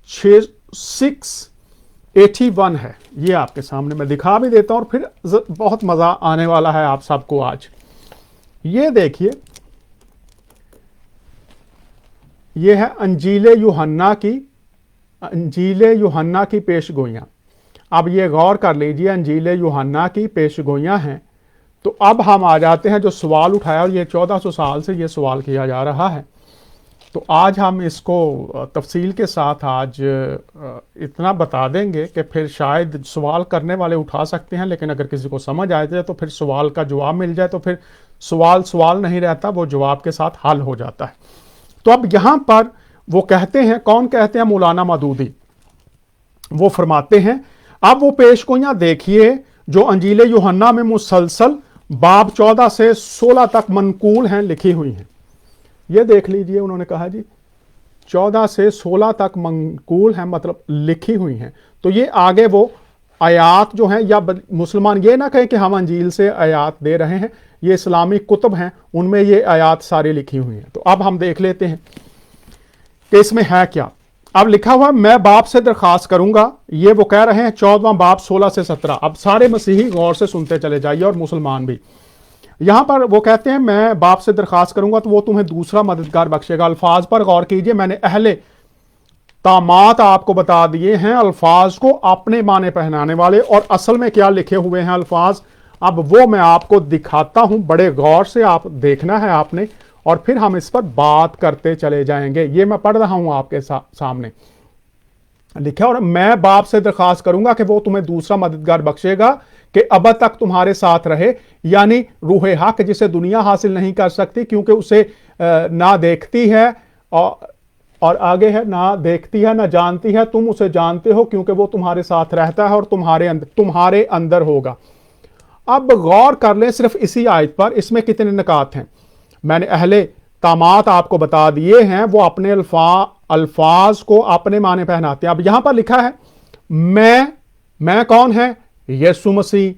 681 है, ये आपके सामने मैं दिखा भी देता हूं और फिर बहुत मजा आने वाला है आप सबको आज। ये देखिए, ये है अंजील यूहन्ना की पेशगोइयां। अब ये गौर कर लीजिए, अंजील यूहन्ना की पेशगोइयां हैं। तो अब हम आ जाते हैं जो सवाल उठाया, और ये 1400 साल से ये सवाल किया जा रहा है। तो आज हम इसको तफसील के साथ आज इतना बता देंगे कि फिर शायद सवाल करने वाले उठा सकते हैं, लेकिन अगर किसी को समझ आ जाए तो फिर सवाल का जवाब मिल जाए तो फिर सवाल नहीं रहता, वो जवाब के साथ हल हो जाता है। तो अब यहां पर वो कहते हैं, कौन कहते हैं? मौलाना मदूदी। वो फरमाते हैं, अब वो पेशगोइयां देखिए जो अंजील यूहन्ना में मुसलसल बाब 14 से 16 तक मनकूल हैं, लिखी हुई हैं। ये देख लीजिए, उन्होंने कहा जी 14 से 16 तक मनकूल हैं, मतलब लिखी हुई हैं। तो ये आगे वो आयात जो हैं, या मुसलमान ये ना कहें कि हम अंजील से आयात दे रहे हैं, ये इस्लामी कुतुब हैं, उनमें ये आयात सारी लिखी हुई हैं। तो अब हम देख लेते हैं कि इसमें है क्या। अब लिखा हुआ, मैं बाप से दरखास्त करूंगा, ये वो कह रहे हैं 14वां बाप 16 से 17। अब सारे मसीही गौर से सुनते चले जाइए और मुसलमान भी। यहां पर वो कहते हैं, मैं बाप से दरखास्त करूंगा तो वो तुम्हें दूसरा मददगार बख्शेगा। अल्फाज पर गौर कीजिए, मैंने अहले तामात आपको बता दिए हैं अल्फाज को अपने माने पहनाने वाले, और असल में क्या लिखे हुए हैं अल्फाज, अब वो मैं आपको दिखाता हूं। बड़े गौर से आप देखना है आपने, और फिर हम इस पर बात करते चले जाएंगे। ये मैं पढ़ रहा हूं आपके सामने लिखा, और मैं बाप से दरखास्त करूंगा कि वो तुम्हें दूसरा मददगार बख्शेगा कि अब तक तुम्हारे साथ रहे, यानी रूह हक, जिसे दुनिया हासिल नहीं कर सकती क्योंकि उसे ना देखती है, और आगे है, ना देखती है ना जानती है, तुम उसे जानते हो क्योंकि वो तुम्हारे साथ रहता है और तुम्हारे अंदर होगा। अब गौर कर लें सिर्फ इसी आयत पर, इसमें कितने निकात हैं। मैंने अहले तामात आपको बता दिए हैं, वो अपने अल्फाज को अपने माने पहनाते हैं। अब यहां पर लिखा है, मैं कौन है? यीशु मसीह।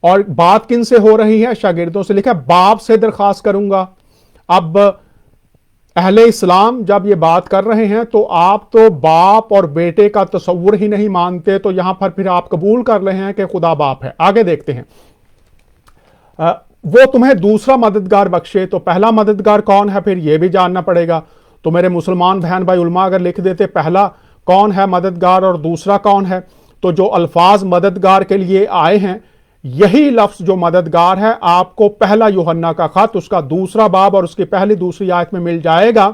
और बात किन से हो रही है? शागिर्दों से। लिखा है, बाप से दरखास्त करूंगा। अब अहले इस्लाम जब ये बात कर रहे हैं तो आप तो बाप और बेटे का तस्वुर ही नहीं मानते, तो यहां पर फिर आप कबूल कर रहे हैं कि खुदा बाप है। आगे देखते हैं, वो तुम्हें दूसरा मददगार बख्शे, तो पहला मददगार कौन है फिर ये भी जानना पड़ेगा। तो मेरे मुसलमान बहन भाई उलमा अगर लिख देते पहला कौन है मददगार और दूसरा कौन है, तो जो अल्फाज मददगार के लिए आए हैं यही लफ्ज जो मददगार है आपको पहला यूहन्ना का खत उसका दूसरा बाब और उसकी पहली दूसरी आयत में मिल जाएगा।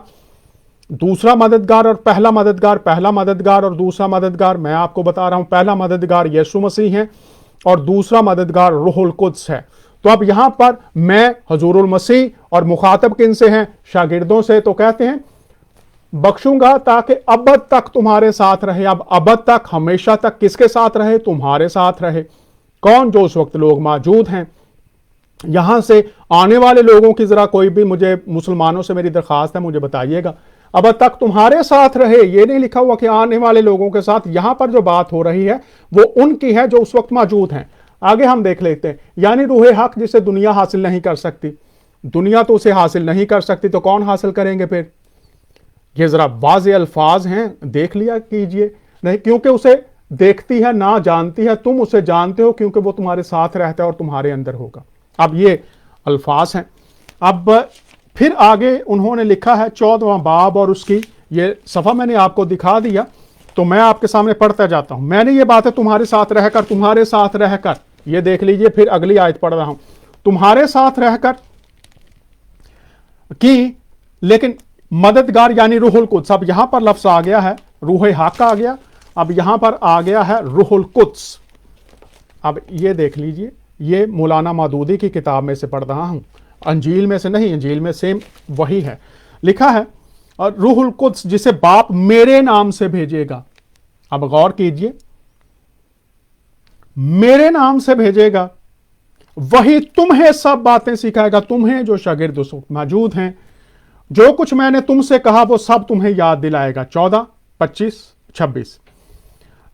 दूसरा मददगार और पहला मददगार और दूसरा मददगार मैं आपको बता रहा हूं, पहला मददगार यीशु मसीह है और दूसरा मददगार रूहुल कुद्स है। तो अब यहां पर मैं हजूरुल मसीह और मुखातब किन से हैं, शागिर्दों से, तो कहते हैं बख्शूंगा ताकि अबद तक तुम्हारे साथ रहे। अब अबद तक, हमेशा तक किसके साथ रहे, तुम्हारे साथ रहे। कौन, जो उस वक्त लोग मौजूद हैं। यहां से आने वाले लोगों की जरा कोई भी, मुझे मुसलमानों से मेरी दरखास्त है, मुझे बताइएगा। अब तक तुम्हारे साथ रहे, ये नहीं लिखा हुआ कि आने वाले लोगों के साथ। यहां पर जो बात हो रही है वो उनकी है जो उस वक्त मौजूद हैं। आगे हम देख लेते हैं, यानी रूहे हक जिसे दुनिया हासिल नहीं कर सकती, दुनिया तो उसे हासिल नहीं कर सकती, तो कौन हासिल करेंगे फिर। ये जरा वाज़े अल्फाज हैं, देख लिया कीजिए। नहीं, क्योंकि उसे देखती है ना जानती है, तुम उसे जानते हो क्योंकि वो तुम्हारे साथ रहता है और तुम्हारे अंदर होगा। अब ये अल्फाज हैं। अब फिर आगे उन्होंने लिखा है 14वां बाब और उसकी ये सफ़ा मैंने आपको दिखा दिया, तो मैं आपके सामने पढ़ता जाता हूं। मैंने ये बातें तुम्हारे साथ रहकर ये देख लीजिए, फिर अगली आयत पढ़ रहा हूं, तुम्हारे साथ रहकर की, लेकिन मददगार यानी रूहुल कुद्स। अब यहां पर लफ्ज आ गया है, रूहे हक आ गया, अब यहां पर आ गया है रूहुल कुद्स। अब ये देख लीजिए, ये मौलाना मौदूदी की किताब में से पढ़ रहा हूं, अंजील में से नहीं, अंजील में सेम वही है, लिखा है और रूहुल कुद्स जिसे बाप मेरे नाम से भेजेगा। अब गौर कीजिए, मेरे नाम से भेजेगा, वही तुम्हें सब बातें सिखाएगा, तुम्हें जो शागिर्द मौजूद हैं। जो कुछ मैंने तुमसे कहा वो सब तुम्हें याद दिलाएगा। 14, 25, 26।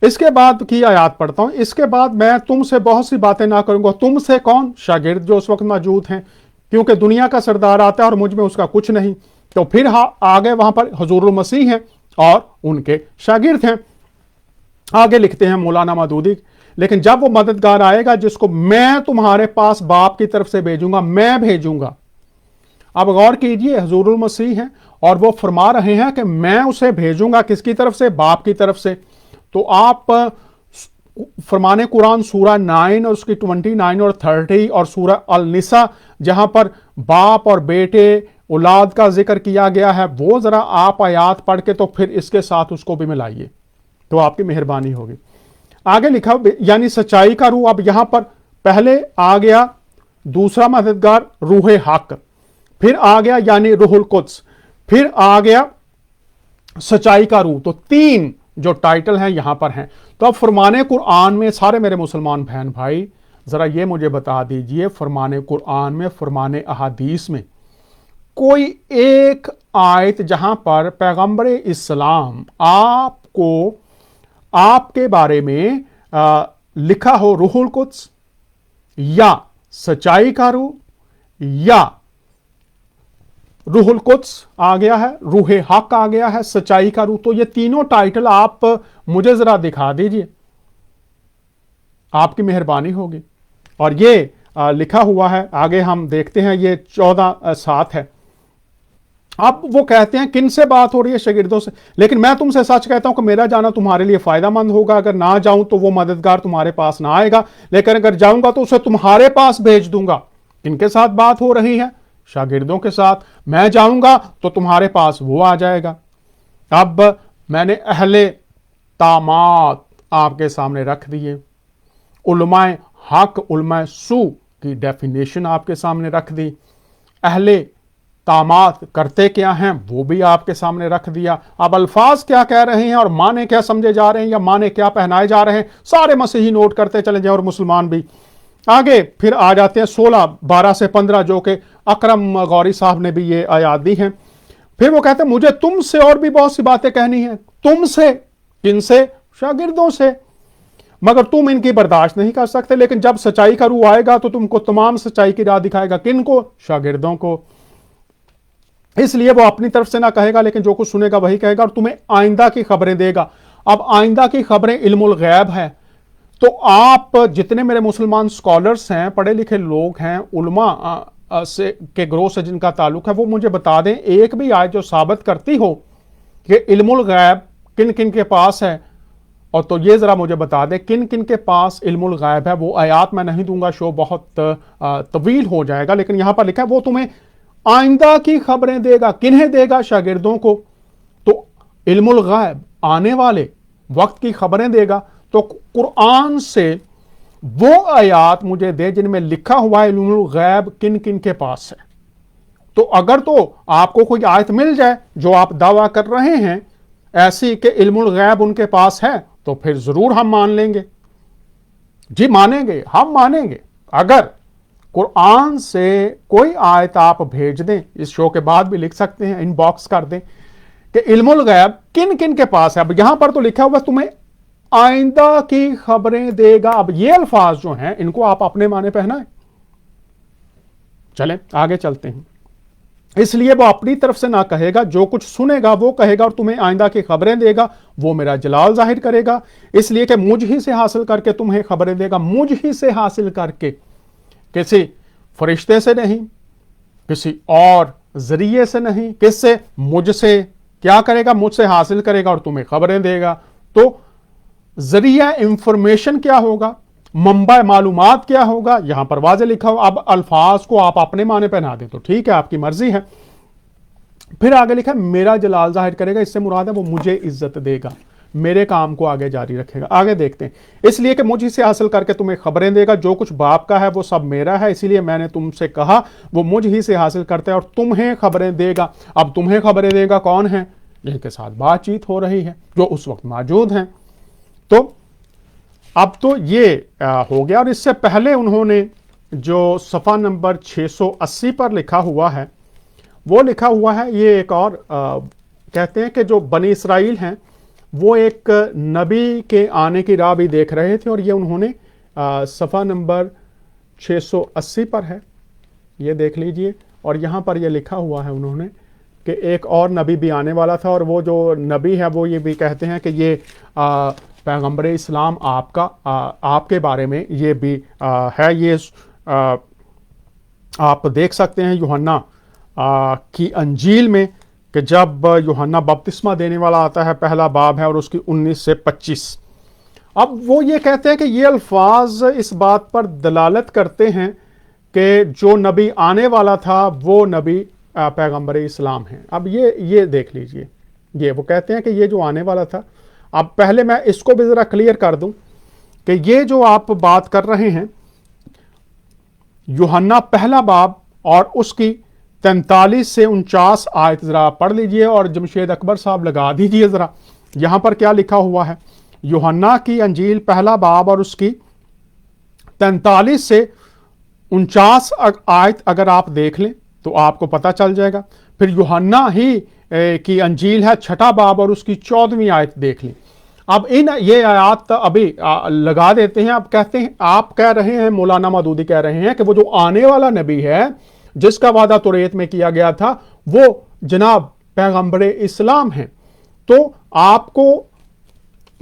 इसके बाद की आयत पढ़ता हूं, इसके बाद मैं तुमसे बहुत सी बातें ना करूंगा। तुमसे कौन, शागिर्द जो उस वक्त मौजूद हैं, क्योंकि दुनिया का सरदार आता है और मुझ में उसका कुछ नहीं। तो फिर आगे वहां पर हुजूरुल मसीह हैं और उनके शागिर्द हैं। आगे लिखते हैं मौलाना मौदूदी, लेकिन जब वो मददगार आएगा जिसको मैं तुम्हारे पास बाप की तरफ से भेजूंगा, मैं भेजूंगा। अब गौर कीजिए, हुजूरुल मसीह हैं और वो फरमा रहे हैं कि मैं उसे भेजूंगा किसकी तरफ से, बाप की तरफ से। तो आप फरमाने कुरान सूरा 9 और उसकी 29 और 30 और सूरा अल निसा जहां पर बाप और बेटे औलाद का जिक्र किया गया है, वो जरा आप आयात पढ़ के तो फिर इसके साथ उसको भी मिलाइए, तो आपकी मेहरबानी होगी। आगे लिखा यानी सच्चाई का रूह। अब यहां पर पहले आ गया दूसरा मददगार रूहे हक, फिर आ गया यानी रूहुल कुद्स, फिर आ गया सच्चाई का रूह। तो 3 जो टाइटल हैं यहां पर हैं। तो अब फरमाने कुरान में, सारे मेरे मुसलमान बहन भाई जरा ये मुझे बता दीजिए, फरमाने कुरान में, फरमाने अहादीस में कोई एक आयत जहां पर पैगंबर इस्लाम आपको आपके बारे में लिखा हो रूहुल कुद्स या सच्चाई का रूह या रूहुल कुद्स आ गया है, रूहे हक आ गया है, सच्चाई का रूह, तो ये तीनों टाइटल आप मुझे जरा दिखा दीजिए, आपकी मेहरबानी होगी। और ये लिखा हुआ है, आगे हम देखते हैं, ये 14:7 है। अब वो कहते हैं किन से बात हो रही है, शागिर्दों से। लेकिन मैं तुमसे सच कहता हूं कि मेरा जाना तुम्हारे लिए फायदेमंद होगा। अगर ना जाऊं तो वो मददगार तुम्हारे पास ना आएगा, लेकिन अगर जाऊंगा तो उसे तुम्हारे पास भेज दूंगा। किनके साथ बात हो रही है, शागिर्दों के साथ। मैं जाऊंगा तो तुम्हारे पास वो आ जाएगा। अब मैंने अहले तामात आपके सामने रख दिए, उलमाए हक उलमाए सू की डेफिनेशन आपके सामने रख दी, अहले तामात करते क्या हैं वो भी आपके सामने रख दिया। अब अल्फाज क्या कह रहे हैं और माने क्या समझे जा रहे हैं या माने क्या पहनाए जा रहे हैं, सारे मसीही नोट करते चले जाए और मुसलमान भी। आगे फिर आ जाते हैं 16, 12 से 15 जो कि अकरम गौरी साहब ने भी ये आयात दी हैं। फिर वो कहते हैं मुझे तुमसे और भी बहुत सी बातें कहनी है। तुमसे, किनसे, शागिर्दों से, मगर तुम इनकी बर्दाश्त नहीं कर सकते। लेकिन जब सच्चाई का रूह आएगा तो तुमको तमाम सच्चाई की राह दिखाएगा। किनको, शागिर्दों को। इसलिए वो अपनी तरफ से ना कहेगा, लेकिन जो कुछ सुनेगा वही कहेगा और तुम्हें आइंदा की खबरें देगा। अब आइंदा की खबरें इल्मुल गैब है। तो आप जितने मेरे मुसलमान स्कॉलर्स हैं, पढ़े लिखे लोग हैं, उलमा से के ग्रोह से जिनका ताल्लुक है, वो मुझे बता दें एक भी आयत जो साबित करती हो कि इल्मुल गैब किन किन के पास है, और तो ये जरा मुझे बता दें किन किन के पास इल्मुल गैब है। वो आयात मैं नहीं दूंगा, शो बहुत तवील हो जाएगा, लेकिन यहां पर लिखा है वो तुम्हें आइंदा की खबरें देगा। किन्हें देगा? शागिर्दों को। तो इल्मुल गैब आने वाले वक्त की खबरें देगा। तो कुरान से वो आयात मुझे दे जिनमें लिखा हुआ है इल्मुल गैब किन किन के पास है। तो अगर तो आपको कोई आयत मिल जाए जो आप दावा कर रहे हैं ऐसी कि इल्मुल गैब उनके पास है, तो फिर जरूर हम मान लेंगे। जी मानेंगे, हम मानेंगे। अगर कुरान से कोई आयत आप भेज दें, इस शो के बाद भी लिख सकते हैं, इनबॉक्स कर दें कि इल्मुल गैब किन किन के पास है। अब यहां पर तो लिखा हुआ तुम्हें आइंदा की खबरें देगा। अब ये अल्फाज जो हैं इनको आप अपने माने पहनाएं। चलें आगे चलते हैं। इसलिए वो अपनी तरफ से ना कहेगा, जो कुछ सुनेगा वो कहेगा और तुम्हें आइंदा की खबरें देगा। वो मेरा जलाल जाहिर करेगा, इसलिए कि मुझ ही से हासिल करके तुम्हें खबरें देगा। मुझ ही से हासिल करके, किसी फरिश्ते से नहीं, किसी और जरिए से नहीं, किससे? मुझसे। क्या करेगा? मुझसे हासिल करेगा और तुम्हें खबरें देगा। तो जरिया इंफॉर्मेशन क्या होगा, मंबा मालूमात क्या होगा, यहां पर वाज़े लिखा हो। अब अल्फाज को आप अपने माने पहना दें तो ठीक है, आपकी मर्जी है। फिर आगे लिखा मेरा जलाल जाहिर करेगा, इससे मुराद है वो मुझे इज्जत देगा, मेरे काम को आगे जारी रखेगा। आगे देखते हैं। इसलिए कि मुझे से हासिल करके तुम्हें खबरें देगा, जो कुछ बाप का है वो सब मेरा है, इसीलिए मैंने तुमसे कहा वो मुझ ही से हासिल करता है और तुम्हें खबरें देगा। अब तुम्हें खबरें देगा कौन है? जिनके साथ बातचीत हो रही है, जो उस वक्त मौजूद हैं। तो अब तो ये हो गया। और इससे पहले उन्होंने जो सफ़ा नंबर 680 पर लिखा हुआ है वो लिखा हुआ है, ये एक और कहते हैं कि जो बनी इसराइल हैं वो एक नबी के आने की राह भी देख रहे थे, और ये उन्होंने सफ़ा नंबर 680 पर है, ये देख लीजिए। और यहाँ पर ये लिखा हुआ है उन्होंने कि एक और नबी भी आने वाला था, और वो जो नबी है वो ये भी कहते हैं कि ये पैगंबर इस्लाम आपके बारे में ये भी है। ये आप देख सकते हैं यूहन्ना की अंजील में कि जब यूहन्ना बपतिस्मा देने वाला आता है, पहला बाब है और उसकी 19 से 25। अब वो ये कहते हैं कि ये अल्फाज इस बात पर दलालत करते हैं कि जो नबी आने वाला था वो नबी पैगंबर इस्लाम है। अब ये देख लीजिए, ये वो कहते हैं कि ये जो आने वाला था। अब पहले मैं इसको भी जरा क्लियर कर दूं कि ये जो आप बात कर रहे हैं यूहन्ना पहला बाब और उसकी 43 से 49 आयत जरा पढ़ लीजिए, और जमशेद अकबर साहब लगा दीजिए जरा। यहां पर क्या लिखा हुआ है? यूहन्ना की अंजील पहला बाब और उसकी 43 से 49 आयत अगर आप देख लें तो आपको पता चल जाएगा। फिर यूहन्ना ही की अंजील है छठा बाब और उसकी 14वीं आयत देख लें। अब ये आयत अभी लगा देते हैं। अब कहते हैं, आप कह रहे हैं, मौलाना मदूदी कह रहे हैं कि वो जो आने वाला नबी है जिसका वादा तौरेत में किया गया था वो जनाब पैगंबर इस्लाम है। तो आपको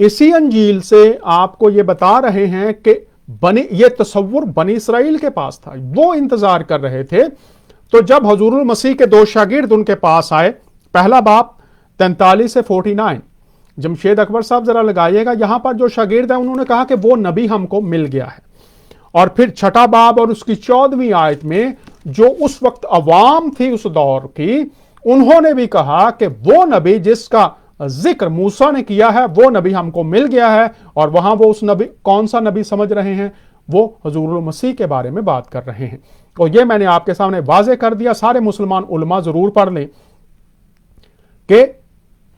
इसी अंजील से आपको ये बता रहे हैं कि ये तसव्वुर बनी इसराइल के पास था, वो इंतजार कर रहे थे। तो जब हजूरुल मसीह के दो शागिर्द उनके पास आए, पहला बाब 43 से 49, जमशेद अकबर साहब जरा लगाइएगा। यहां पर जो शागिर्द है उन्होंने कहा कि वो नबी हमको मिल गया है। और फिर छठा बाब और उसकी 14वीं आयत में जो उस वक्त अवाम थी उस दौर की, उन्होंने भी कहा कि वो नबी जिसका जिक्र मूसा ने किया है वो नबी हमको मिल गया है। और वहां वो उस नबी, कौन सा नबी समझ रहे हैं? वो हुजूरुल मसीह के बारे में बात कर रहे हैं। और ये मैंने आपके सामने वाज़े कर दिया, सारे मुसलमान उलमा जरूर पढ़ लें कि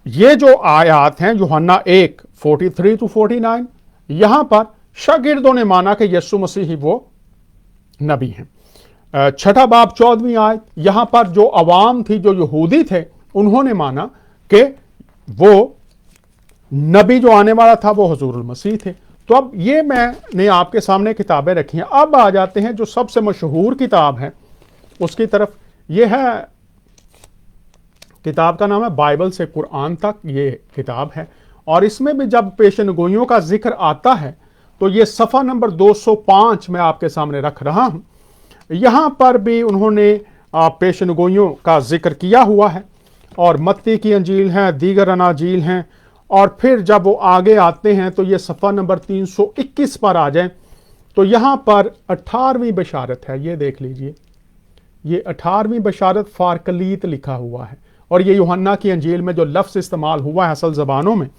ये जो आयात हैं यूहन्ना 1 43 to 49, यहां पर शागिर्दों ने माना कि यीशु मसीह ही वो नबी हैं। छठा बाब 14वीं आयत, यहां पर जो अवाम थी, जो यहूदी थे, उन्होंने माना कि वो नबी जो आने वाला था वो हुजूरुल मसीह थे। तो अब ये मैंने आपके सामने किताबें रखी हैं। अब आ जाते हैं जो सबसे मशहूर किताब है उसकी तरफ। ये है किताब का नाम है बाइबल से कुरान तक, ये किताब है। और इसमें भी जब पेशनगोइयों का जिक्र आता है तो ये सफ़ा नंबर 205 मैं आपके सामने रख रहा हूँ। यहाँ पर भी उन्होंने पेशनगोइयों का जिक्र किया हुआ है, और मत्ती की अंजील है, दीगर अनाजील हैं। और फिर जब वो आगे आते हैं तो ये सफ़ा नंबर 321 पर आ जाए तो यहाँ पर 18वीं बशारत है, ये देख लीजिए। ये 18वीं बशारत फारकलीत लिखा हुआ है, और ये यूहन्ना की अंजील में जो लफ्ज़ इस्तेमाल हुआ है असल ज़बानों में,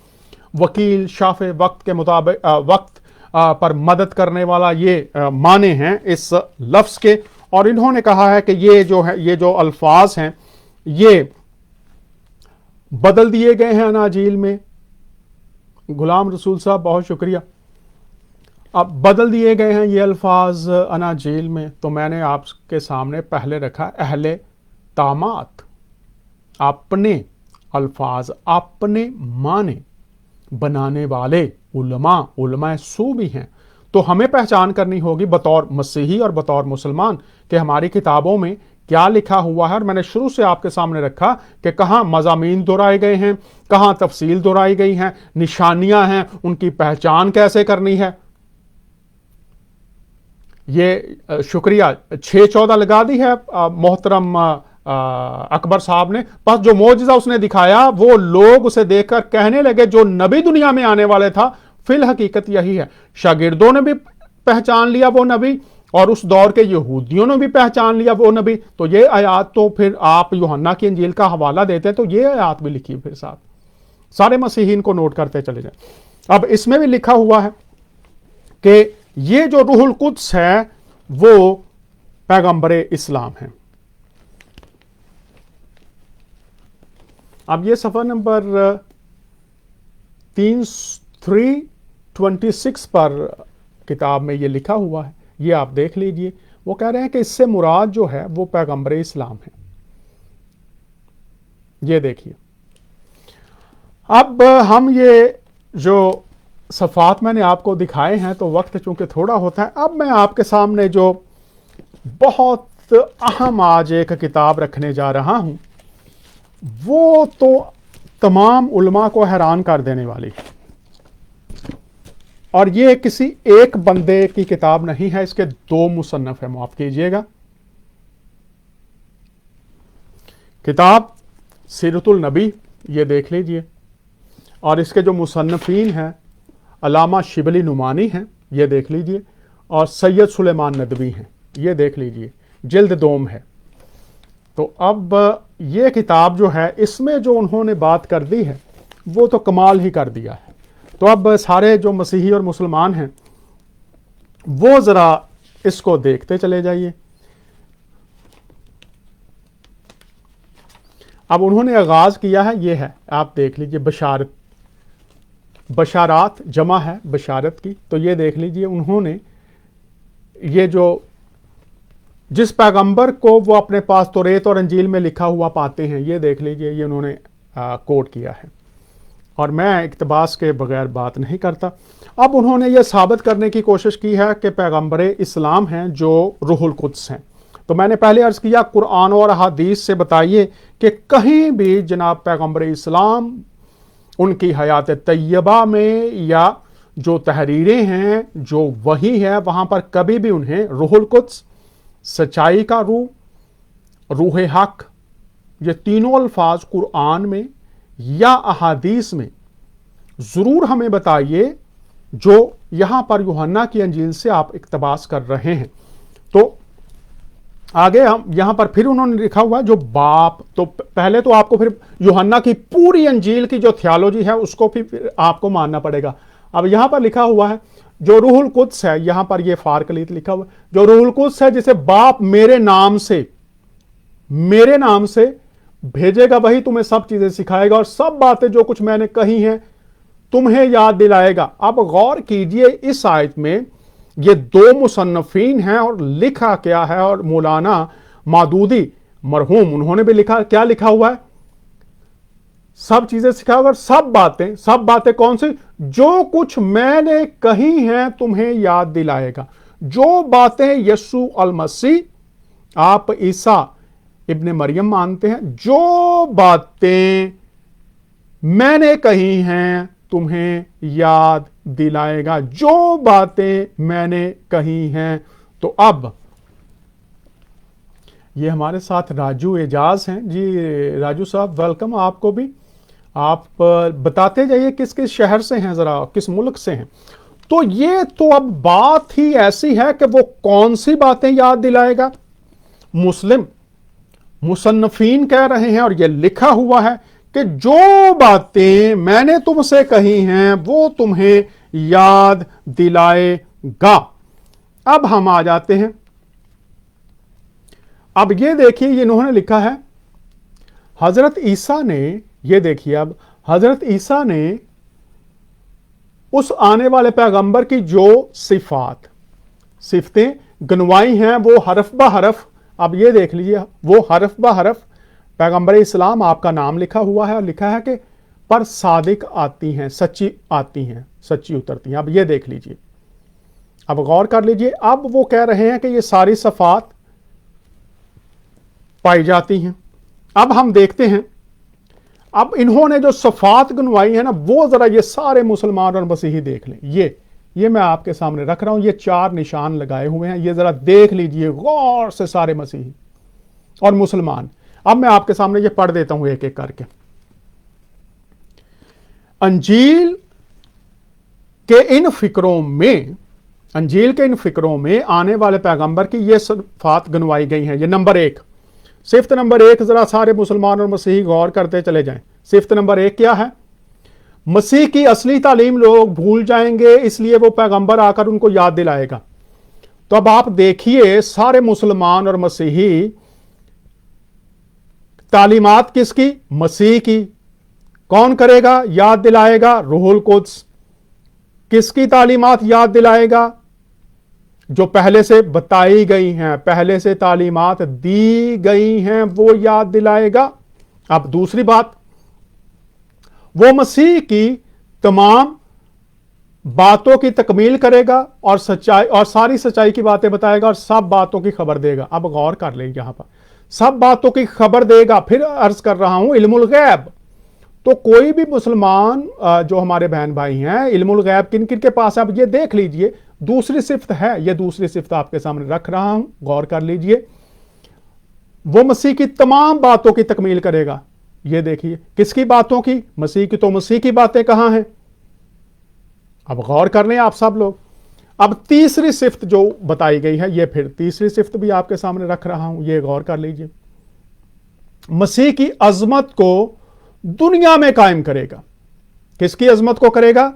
वकील शाफ़े वक्त के मुताबिक वक्त पर मदद करने वाला, ये माने हैं इस लफ्ज़ के। और इन्होंने कहा है कि ये जो है, ये जो अल्फाज हैं ये बदल दिए गए हैं अनाजील में। गुलाम रसूल साहब बहुत शुक्रिया। अब बदल दिए गए हैं ये अल्फाज अनाजील में, तो मैंने आपके सामने पहले रखा अहले तामात, अपने अल्फाज अपने माने बनाने वाले उलमा सू भी हैं। तो हमें पहचान करनी होगी बतौर मसीही और बतौर मुसलमान कि हमारी किताबों में क्या लिखा हुआ है। और मैंने शुरू से आपके सामने रखा कि कहाँ मज़ामीन दोहराए गए हैं, कहाँ तफसील दोहराई गई हैं, निशानियां हैं, उनकी पहचान कैसे करनी है। ये शुक्रिया 6-14 लगा दी है मोहतरम अकबर साहब ने। बस जो मौजज़ा उसने दिखाया वो लोग उसे देखकर कहने लगे जो नबी दुनिया में आने वाले था फिल हकीकत यही है। शागिर्दों ने भी पहचान लिया वो नबी, और उस दौर के यहूदियों ने भी पहचान लिया वो नबी। तो ये आयात, तो फिर आप यूहन्ना की इंजील का हवाला देते हैं तो ये आयात भी लिखी फिर साथ, सारे मसीहीन को नोट करते चले जाए। अब इसमें भी लिखा हुआ है कि ये जो रूहुल कुद्स है वो पैगंबरे इस्लाम है। अब ये सफ़ा नंबर 326 पर किताब में ये लिखा हुआ है, ये आप देख लीजिए। वो कह रहे हैं कि इससे मुराद जो है वो पैगंबरे इस्लाम है। ये देखिए, अब हम ये जो सफ़ात मैंने आपको दिखाए हैं तो वक्त चूंकि थोड़ा होता है, अब मैं आपके सामने जो बहुत अहम आज एक किताब रखने जा रहा हूं वो तो तमाम उलमा को हैरान कर देने वाली है। और ये किसी एक बंदे की किताब नहीं है, इसके 2 मुसन्नफ है, माफ कीजिएगा। किताब सीरतुल नबी, ये देख लीजिए। और इसके जो मुसन्नफीन हैं अलामा शिबली नुमानी हैं, ये देख लीजिए। और सैयद सुलेमान नदवी हैं, ये देख लीजिए। जिल्द दोम है। तो अब ये किताब जो है इसमें जो उन्होंने बात कर दी है वो तो कमाल ही कर दिया है। तो अब सारे जो मसीही और मुसलमान हैं वो ज़रा इसको देखते चले जाइए। अब उन्होंने आगाज़ किया है, ये है, आप देख लीजिए। बशारत, बशारात जमा है बशारत की। तो ये देख लीजिए, उन्होंने ये जो जिस पैगंबर को वो अपने पास तौरेत और अंजील में लिखा हुआ पाते हैं, ये देख लीजिए, ये उन्होंने कोट किया है। और मैं इक्तबास के बगैर बात नहीं करता। अब उन्होंने ये साबित करने की कोशिश की है कि पैगंबरे इस्लाम हैं जो रूहुल कुद्स हैं। तो मैंने पहले अर्ज़ किया कुरान और हदीस से बताइए कि कहीं भी जनाब पैगंबरे इस्लाम उनकी हयात तैयबा में या जो तहरीरें हैं, जो वही है, वहाँ पर कभी भी उन्हें रूहुल कुद्स, सच्चाई का रूह, रूह हक, ये तीनों अल्फाज कुरान में या अहादीस में ज़रूर हमें बताइए जो यहाँ पर यूहन्ना की अंजील से आप इक्तबास कर रहे हैं। तो आगे हम यहाँ पर फिर उन्होंने लिखा हुआ है जो बाप, तो पहले तो आपको फिर यूहन्ना की पूरी अंजील की जो थियोलॉजी है उसको फिर आपको मानना पड़ेगा। अब यहाँ पर लिखा हुआ है जो रूहुल कुद्स है, यहाँ पर ये फारकलीत लिखा हुआ है, जो रूहुल कुद्स है जिसे बाप मेरे नाम से भेजेगा वही तुम्हें सब चीजें सिखाएगा और सब बातें जो कुछ मैंने कही हैं तुम्हें याद दिलाएगा। अब गौर कीजिए, इस आयत में ये 2 मुसन्नफीन हैं और लिखा क्या है, और मौलाना मादूदी मरहूम उन्होंने भी लिखा, क्या लिखा हुआ है, सब चीजें सिखाएगा और सब बातें कौन सी, जो कुछ मैंने कही हैं तुम्हें याद दिलाएगा। जो बातें यस्सु अल मसीह, आप ईसा इब्ने मरियम मानते हैं, जो बातें मैंने कही हैं तुम्हें याद दिलाएगा, जो बातें मैंने कही हैं। तो अब ये हमारे साथ राजू एजाज हैं जी। राजू साहब वेलकम आपको भी। आप बताते जाइए किस किस शहर से हैं, जरा किस मुल्क से हैं। तो ये तो अब बात ही ऐसी है कि वो कौन सी बातें याद दिलाएगा। मुस्लिम मुसन्नफीन कह रहे हैं और ये लिखा हुआ है कि जो बातें मैंने तुमसे कही हैं वो तुम्हें याद दिलाएगा। अब हम आ जाते हैं, अब ये देखिए, ये इन्होंने लिखा है हजरत ईसा ने, ये देखिए अब हजरत ईसा ने उस आने वाले पैगंबर की जो सिफतें गनवाई हैं वो हरफ ब हरफ, अब ये देख लीजिए, वो हरफ ब हरफ पैगंबर इस्लाम आपका नाम लिखा हुआ है और लिखा है कि पर सादिक आती हैं, सच्ची आती हैं, सच्ची उतरती हैं। अब ये देख लीजिए, अब गौर कर लीजिए। अब वो कह रहे हैं कि ये सारी सफात पाई जाती हैं। अब हम देखते हैं, अब इन्होंने जो सफात गनवाई है ना, वो जरा ये सारे मुसलमान और मसीही देख लें। ये मैं आपके सामने रख रहा हूं, ये 4 निशान लगाए हुए हैं, ये जरा देख लीजिए गौर से सारे मसीही और मुसलमान। अब मैं आपके सामने ये पढ़ देता हूं एक एक करके। अंजील के इन फिक्रों में आने वाले पैगंबर की ये सफात गनवाई गई हैं। ये नंबर 1, सिफ्त नंबर 1, जरा सारे मुसलमान और मसीही गौर करते चले जाएं। सिफ्त नंबर 1 क्या है? मसीह की असली तालीम लोग भूल जाएंगे, इसलिए वो पैगंबर आकर उनको याद दिलाएगा। तो अब आप देखिए, सारे मुसलमान और मसीही तालीमात किसकी? मसीह की। कौन करेगा? याद दिलाएगा रूहुल कुद्स। किसकी तालीमात याद दिलाएगा? जो पहले से बताई गई हैं, पहले से तालीमात दी गई हैं, वो याद दिलाएगा। अब दूसरी बात, वो मसीह की तमाम बातों की तकमील करेगा और सच्चाई और सारी सच्चाई की बातें बताएगा और सब बातों की खबर देगा। अब गौर कर लें, यहां पर सब बातों की खबर देगा। फिर अर्ज कर रहा हूं, इल्मुल गैब। तो कोई भी मुसलमान जो हमारे बहन भाई हैं, इल्मुल गैब किन किन के पास है? अब ये देख लीजिए, दूसरी सिफ्त है, ये दूसरी सिफ्त आपके सामने रख रहा हूं, गौर कर लीजिए। वो मसीह की तमाम बातों की तकमील करेगा। ये देखिए, किसकी बातों की? मसीह की। तो मसीह की बातें कहां हैं? अब गौर कर लें आप सब लोग। अब तीसरी सिफ्त जो बताई गई है, ये फिर तीसरी सिफ्त भी आपके सामने रख रहा हूं, ये गौर कर लीजिए। मसीह की अजमत को दुनिया में कायम करेगा। किसकी अजमत को करेगा?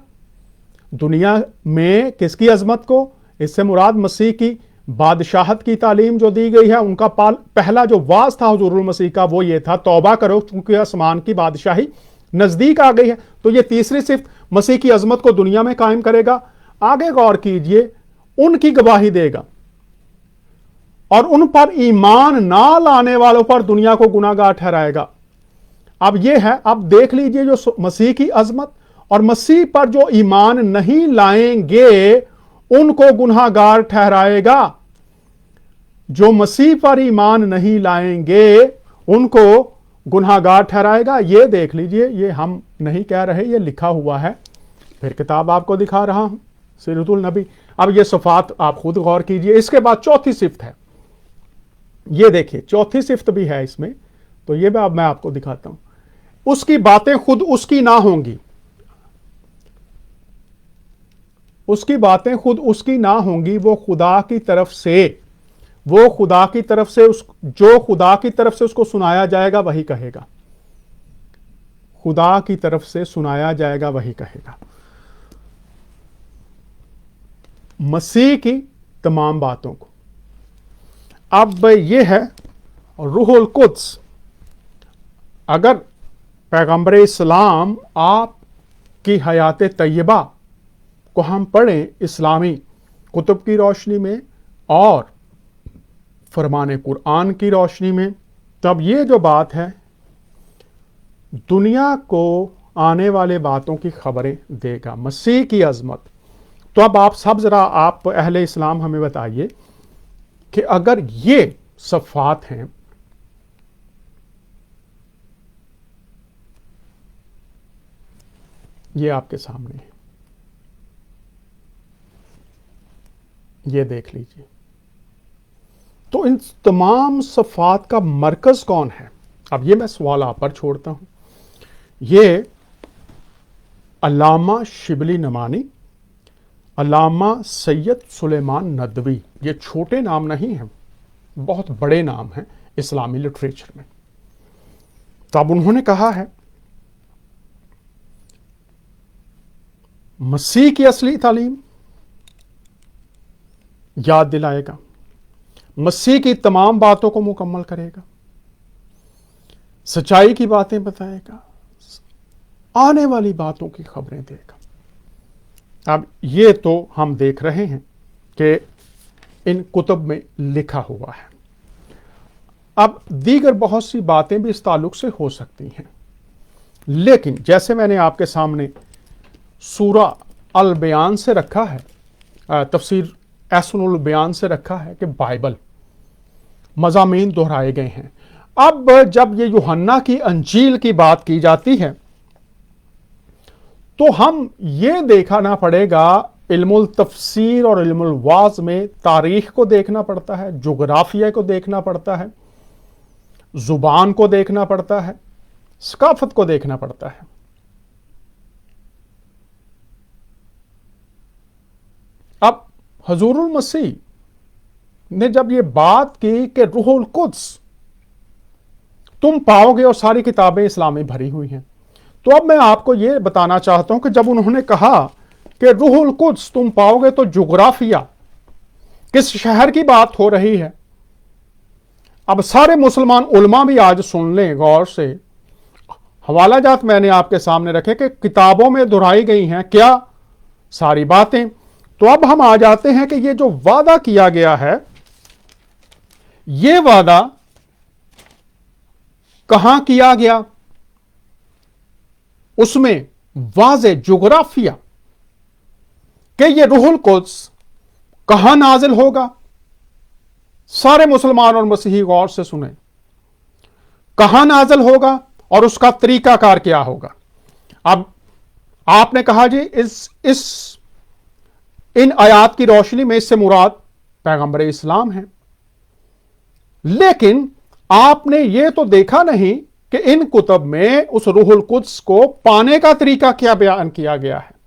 दुनिया में किसकी अजमत को? इससे मुराद मसीह की बादशाहत की तालीम जो दी गई है, उनका पहला जो वाज था हुजूरुल मसीह का, वो ये था, तौबा करो क्योंकि आसमान की बादशाही नजदीक आ गई है। तो ये तीसरी सिफ्त, मसीह की अजमत को दुनिया में कायम करेगा। आगे गौर कीजिए, उनकी गवाही देगा और उन पर ईमान ना लाने वालों पर दुनिया को गुनाहगार ठहराएगा। अब यह है, अब देख लीजिए, जो मसीह की अजमत और मसीह पर जो ईमान नहीं लाएंगे उनको गुनाहगार ठहराएगा। जो मसीह पर ईमान नहीं लाएंगे उनको गुनाहगार ठहराएगा। ये देख लीजिए, ये हम नहीं कह रहे, ये लिखा हुआ है। फिर किताब आपको दिखा रहा हूं, सीरतुल नबी। अब ये सफात आप खुद गौर कीजिए। इसके बाद चौथी सिफ्त है, ये देखिए, चौथी सिफ्त भी है इसमें। तो ये अब मैं आपको दिखाता हूं। उसकी बातें खुद उसकी ना होंगी, उसकी बातें खुद उसकी ना होंगी, वो खुदा की तरफ से जो खुदा की तरफ से उसको सुनाया जाएगा वही कहेगा। खुदा की तरफ से सुनाया जाएगा वही कहेगा। मसीह की तमाम बातों को। अब यह है रूहुल कुद्स। अगर पैगंबर इस्लाम आपकी हयात तैयबा को हम पढ़ें इस्लामी कुतुब की रोशनी में और फरमान कुरान की रोशनी में, तब ये जो बात है, दुनिया को आने वाले बातों की खबरें देगा, मसीह की अजमत। तो अब आप सब जरा, आप अहले इस्लाम हमें बताइए कि अगर ये सफ़ात हैं یہ آپ کے سامنے ہے، یہ دیکھ لیجیے۔ تو ان تمام صفات کا مرکز کون ہے؟ اب یہ میں سوال آپ پر چھوڑتا ہوں۔ یہ علامہ شبلی نعمانی، علامہ سید سلیمان ندوی، یہ چھوٹے نام نہیں ہیں، بہت بڑے نام ہیں اسلامی لٹریچر میں۔ تو اب انہوں نے کہا ہے مسیح کی اصلی تعلیم یاد دلائے گا، مسیح کی تمام باتوں کو مکمل کرے گا، سچائی کی باتیں بتائے گا، آنے والی باتوں کی خبریں دے گا۔ اب یہ تو ہم دیکھ رہے ہیں کہ ان کتب میں لکھا ہوا ہے۔ اب دیگر بہت سی باتیں بھی اس تعلق سے ہو سکتی ہیں، لیکن جیسے میں نے آپ کے سامنے سورہ البیان سے رکھا ہے، تفسیر احسن البیان سے رکھا ہے کہ بائبل مضامین دہرائے گئے ہیں۔ اب جب یہ یوحنا کی انجیل کی بات کی جاتی ہے تو ہم یہ دیکھنا پڑے گا، علم التفسیر اور علم الواز میں تاریخ کو دیکھنا پڑتا ہے، جغرافیہ کو دیکھنا پڑتا ہے، زبان کو دیکھنا پڑتا ہے، ثقافت کو دیکھنا پڑتا ہے۔ اب حضور المسیح نے جب یہ بات کی کہ روح القدس تم پاؤ گے، اور ساری کتابیں اسلام میں بھری ہوئی ہیں، تو اب میں آپ کو یہ بتانا چاہتا ہوں کہ جب انہوں نے کہا کہ روح القدس تم پاؤ گے، تو جغرافیہ کس شہر کی بات ہو رہی ہے؟ اب سارے مسلمان علماء بھی آج سن لیں غور سے، حوالہ جات میں نے آپ کے سامنے رکھے کہ کتابوں میں دہرائی گئی ہیں کیا؟ ساری باتیں۔ تو اب ہم آ جاتے ہیں کہ یہ جو وعدہ کیا گیا ہے، یہ وعدہ کہاں کیا گیا؟ اس میں واضح جغرافیہ کہ یہ روح القدس کہاں نازل ہوگا۔ سارے مسلمان اور مسیحی غور سے سنیں، کہاں نازل ہوگا اور اس کا طریقہ کار کیا ہوگا۔ اب آپ نے کہا جی ان آیات کی روشنی میں اس سے مراد پیغمبر اسلام ہیں، لیکن آپ نے یہ تو دیکھا نہیں کہ ان کتب میں اس روح القدس کو پانے کا طریقہ کیا بیان کیا گیا ہے۔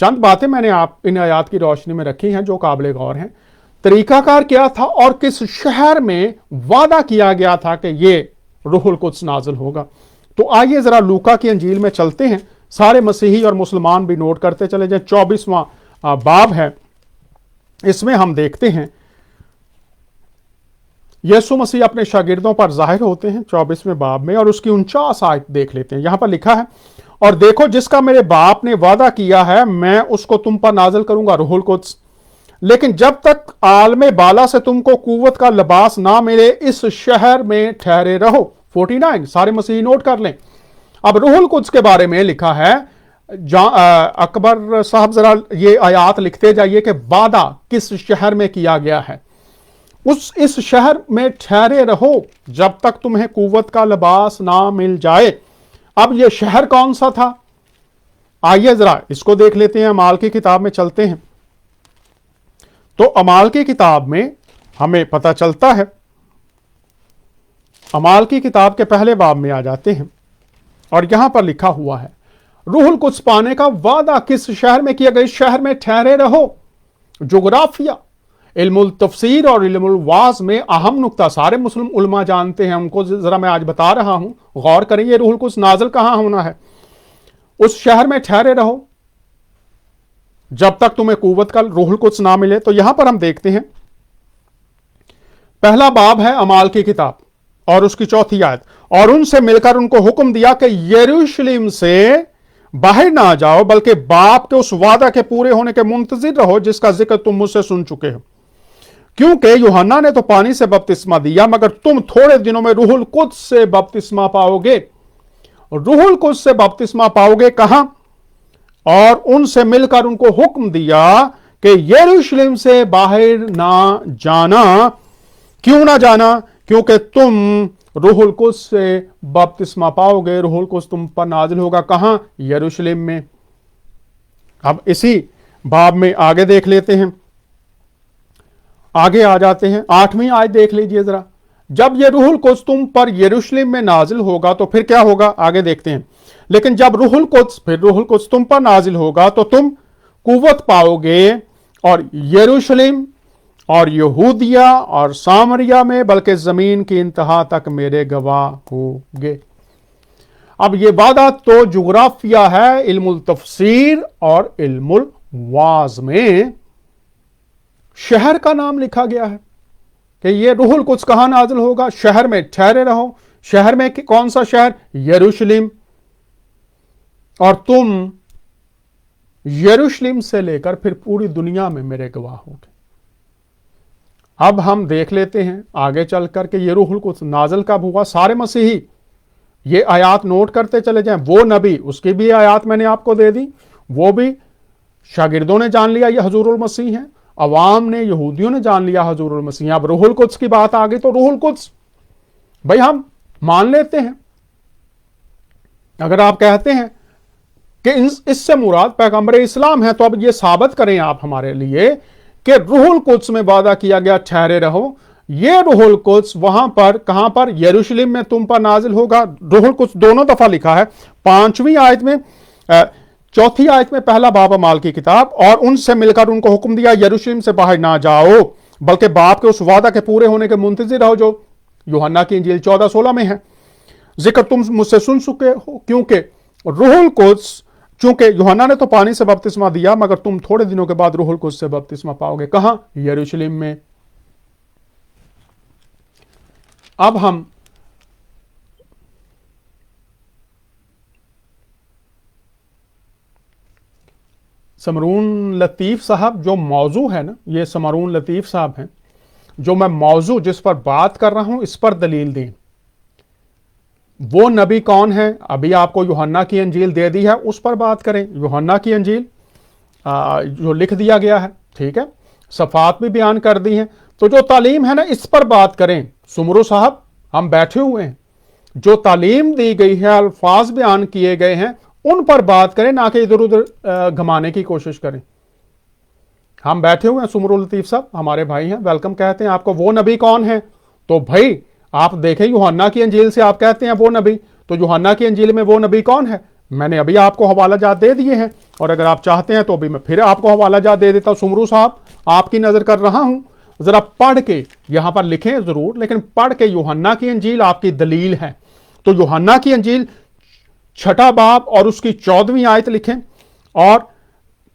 چند باتیں میں نے آپ ان آیات کی روشنی میں رکھی ہیں جو قابل غور ہیں۔ طریقہ کار کیا تھا اور کس شہر میں وعدہ کیا گیا تھا کہ یہ روح القدس نازل ہوگا۔ تو آئیے ذرا لوکا کی انجیل میں چلتے ہیں، سارے مسیحی اور مسلمان بھی نوٹ کرتے چلے جائیں۔ 24واں باب ہے، اس میں ہم دیکھتے ہیں یسوع مسیح اپنے شاگردوں پر ظاہر ہوتے ہیں 24ویں باب میں، اور اس کی 49 آیت دیکھ لیتے ہیں۔ یہاں پر لکھا ہے، اور دیکھو جس کا میرے باپ نے وعدہ کیا ہے میں اس کو تم پر نازل کروں گا، روح القدس، لیکن جب تک عالم بالا سے تم کو قوت کا لباس نہ ملے اس شہر میں ٹھہرے رہو۔ 49 سارے مسیحی نوٹ کر لیں۔ اب روح القدس کے بارے میں لکھا ہے، اکبر صاحب ذرا یہ آیات لکھتے جائیے کہ وعدہ کس شہر میں کیا گیا ہے۔ اس شہر میں ٹھہرے رہو جب تک تمہیں قوت کا لباس نہ مل جائے۔ اب یہ شہر کون سا تھا؟ آئیے ذرا اس کو دیکھ لیتے ہیں، اعمال کی کتاب میں چلتے ہیں۔ تو اعمال کی کتاب میں ہمیں پتہ چلتا ہے، اعمال کی کتاب کے پہلے باب میں آ جاتے ہیں، اور یہاں پر لکھا ہوا ہے روح القدس پانے کا وعدہ کس شہر میں کیا گیا؟ اس شہر میں ٹھہرے رہو۔ جغرافیہ، علم التفسیر اور علم الواز میں اہم نقطہ سارے مسلم علماء جانتے ہیں، ان کو ذرا میں آج بتا رہا ہوں، غور کریں یہ روح القدس نازل کہاں ہونا ہے۔ اس شہر میں ٹھہرے رہو جب تک تمہیں قوت کا روح القدس نہ ملے۔ تو یہاں پر ہم دیکھتے ہیں پہلا باب ہے اعمال کی کتاب اور اس کی 4 آیت، اور ان سے مل کر ان کو حکم دیا کہ یروشلم سے باہر نہ جاؤ بلکہ باپ کے اس وعدہ کے پورے ہونے کے منتظر رہو جس کا ذکر تم مجھ سے سن چکے ہو، کیونکہ یوحنا نے تو پانی سے بپتسمہ دیا مگر تم تھوڑے دنوں میں روح القدس سے بپتسمہ پاؤ گے۔ روح القدس سے بپتسمہ پاؤ گے کہاں؟ اور ان سے مل کر ان کو حکم دیا کہ یروشلم سے باہر نہ جانا۔ کیوں نہ جانا؟ کیونکہ تم रूहुल कुद्स से बपतिस्मा पाओगे, रूहुल कुद्स तुम पर नाजिल होगा। कहां? यरूशलेम में। अब इसी बाब में आगे देख लेते हैं, आगे आ जाते हैं। 8वीं आयत देख लीजिए जरा। जब ये रूहुल कुद्स तुम पर यरूशलेम में नाजिल होगा तो फिर क्या होगा, आगे देखते हैं। लेकिन जब रूहुल कुद्स, फिर रूहुल कुद्स तुम पर नाजिल होगा तो तुम कुव्वत पाओगे और यरूशलेम और यहूदिया और सामरिया में, बल्कि जमीन की इंतहा तक मेरे गवाह होगे। अब ये वादा तो जुग्राफिया है, इल्मुल तफसीर और इल्मुल वाज में शहर का नाम लिखा गया है कि ये रूहुल कुद्स कहां नाजिल होगा, शहर में ठहरे रहो। शहर में कौन सा शहर? यरूशलेम। और तुम यरूशलेम से लेकर फिर पूरी दुनिया में मेरे गवाह होगे। अब हम देख लेते हैं आगे चलकर के ये रूहुल कुद्स नाजिल कब हुआ। सारे मसीही ये आयात नोट करते चले जाएं। वो नबी, उसकी भी आयात मैंने आपको दे दी, वो भी शागिर्दों ने जान लिया ये हुजूरुल मसीह हैं, अवाम ने, यहूदियों ने जान लिया हुजूरुल मसीह। अब रूहुल कुद्स की बात आ गई तो रूहुल कुद्स भाई हम मान लेते हैं। अगर आप कहते हैं कि इससे मुराद पैगंबर इस्लाम है, तो अब ये साबित करें आप हमारे लिए कि रूहुल कुद्स में वादा किया गया ठहरे रहो, ये रूहुल कुद्स वहां पर, कहां पर? यरूशलेम में तुम पर नाजिल होगा। रूहुल कुद्स दोनों दफा लिखा है, 5वीं आयत में, 4थी आयत में पहला बाब अमाल की किताब, और उनसे मिलकर उनको हुक्म दिया यरूशलेम से बाहर ना जाओ, बल्कि बाप के उस वादा के पूरे होने के मुंतजिर रहो जो यूहन्ना की इंजील 14:16 में है। जिक्र तुम मुझसे सुन चुके हो, क्योंकि रूहुल कुद्स, चूंकि यूहन्ना ने तो पानी से बपतिस्मा दिया, मगर तुम थोड़े दिनों के बाद रूहुल कुद्स से बपतिस्मा पाओगे। कहां? यरूशलेम में। अब हम समरून लतीफ साहब, जो मौजू है ना, ये समरून लतीफ साहब हैं, जो मैं मौजू जिस पर बात कर रहा हूं इस पर दलील दें। वो नबी कौन है? अभी आपको यूहन्ना की अंजील दे दी है, उस पर बात करें। यूहन्ना की अंजील जो लिख दिया गया है, ठीक है, सफात भी बयान कर दी है, तो जो तालीम है ना इस पर बात करें। सुमरू साहब हम बैठे हुए हैं, जो तालीम दी गई है, अल्फाज बयान किए गए हैं, उन पर बात करें, ना कि इधर उधर घमाने की कोशिश करें। हम बैठे हुए हैं, सुमरुल लतीफ साहब हमारे भाई हैं, वेलकम कहते हैं आपको। वो नबी कौन है? तो भाई आप देखें यूहन्ना की अंजील से आप कहते हैं वो नबी, तो यूहन्ना की अंजील में वो नबी कौन है? मैंने अभी आपको हवाला जात दे दिए हैं, और अगर आप चाहते हैं तो अभी मैं फिर आपको हवाला जात दे देता हूं। सुमरू साहब आपकी नजर कर रहा हूं, जरा पढ़ के यहां पर लिखें जरूर, लेकिन पढ़ के यूहन्ना की अंजील आपकी दलील है। तो यूहन्ना की अंजील 6ठा बाब और उसकी 14वीं आयत लिखें, और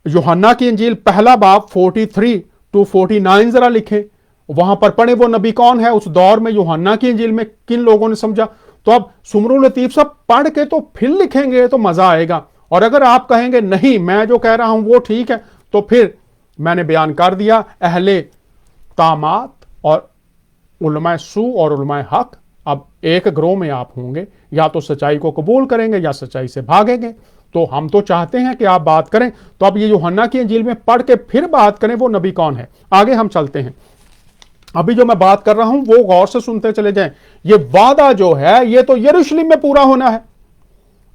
यूहन्ना की अंजील पहला बाब 43 to 49 जरा लिखें, वहां पर पढ़े वो नबी कौन है उस दौर में, यूहन्ना की अंजील में किन लोगों ने समझा। तो अब सुमरुल लतीफ साहब पढ़ के तो फिर लिखेंगे तो मजा आएगा, और अगर आप कहेंगे नहीं मैं जो कह रहा हूं वो ठीक है, तो फिर मैंने बयान कर दिया अहले तामात और उलमाए सू और उलमाए हक, अब एक ग्रोह में आप होंगे, या तो सच्चाई को कबूल करेंगे या सच्चाई से भागेंगे। तो हम तो चाहते हैं कि आप बात करें, तो अब ये यूहन्ना की अंजील में पढ़ के फिर बात करें वो नबी कौन है। आगे हम चलते हैं, अभी जो मैं बात कर रहा हूं वो गौर से सुनते चले जाएं। ये वादा जो है ये तो यरूशलेम में पूरा होना है।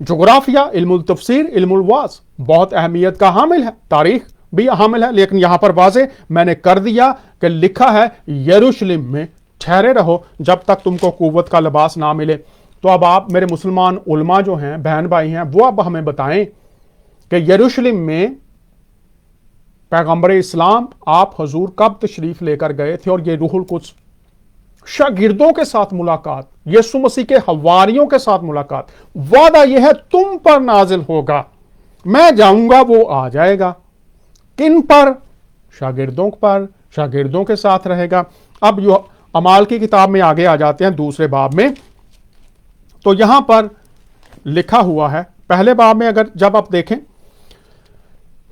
जोग्राफिया, इल्मुल तफसीर, इल्मुल वास बहुत अहमियत का हामिल है, तारीख भी हामिल है, लेकिन यहां पर वाजे मैंने कर दिया कि लिखा है यरूशलेम में ठहरे रहो जब तक तुमको कुव्वत का लिबास ना मिले। तो अब आप मेरे मुसलमान उलमा जो हैं, बहन भाई हैं, वो अब हमें बताएं कि यरूशलेम में पैगंबर इस्लाम आप हजूर कब तशरीफ लेकर गए थे, और ये रूहुल कुद्स शागिर्दों के साथ मुलाकात, यीशु मसीह के हवारियों के साथ मुलाकात, वादा यह है तुम पर नाजिल होगा, मैं जाऊंगा वो आ जाएगा। किन पर? शागिर्दों पर, शागिर्दों के साथ रहेगा। अब यो अमाल की किताब में आगे आ जाते हैं दूसरे बाब में, तो यहां पर लिखा हुआ है पहले बाब में, अगर जब आप देखें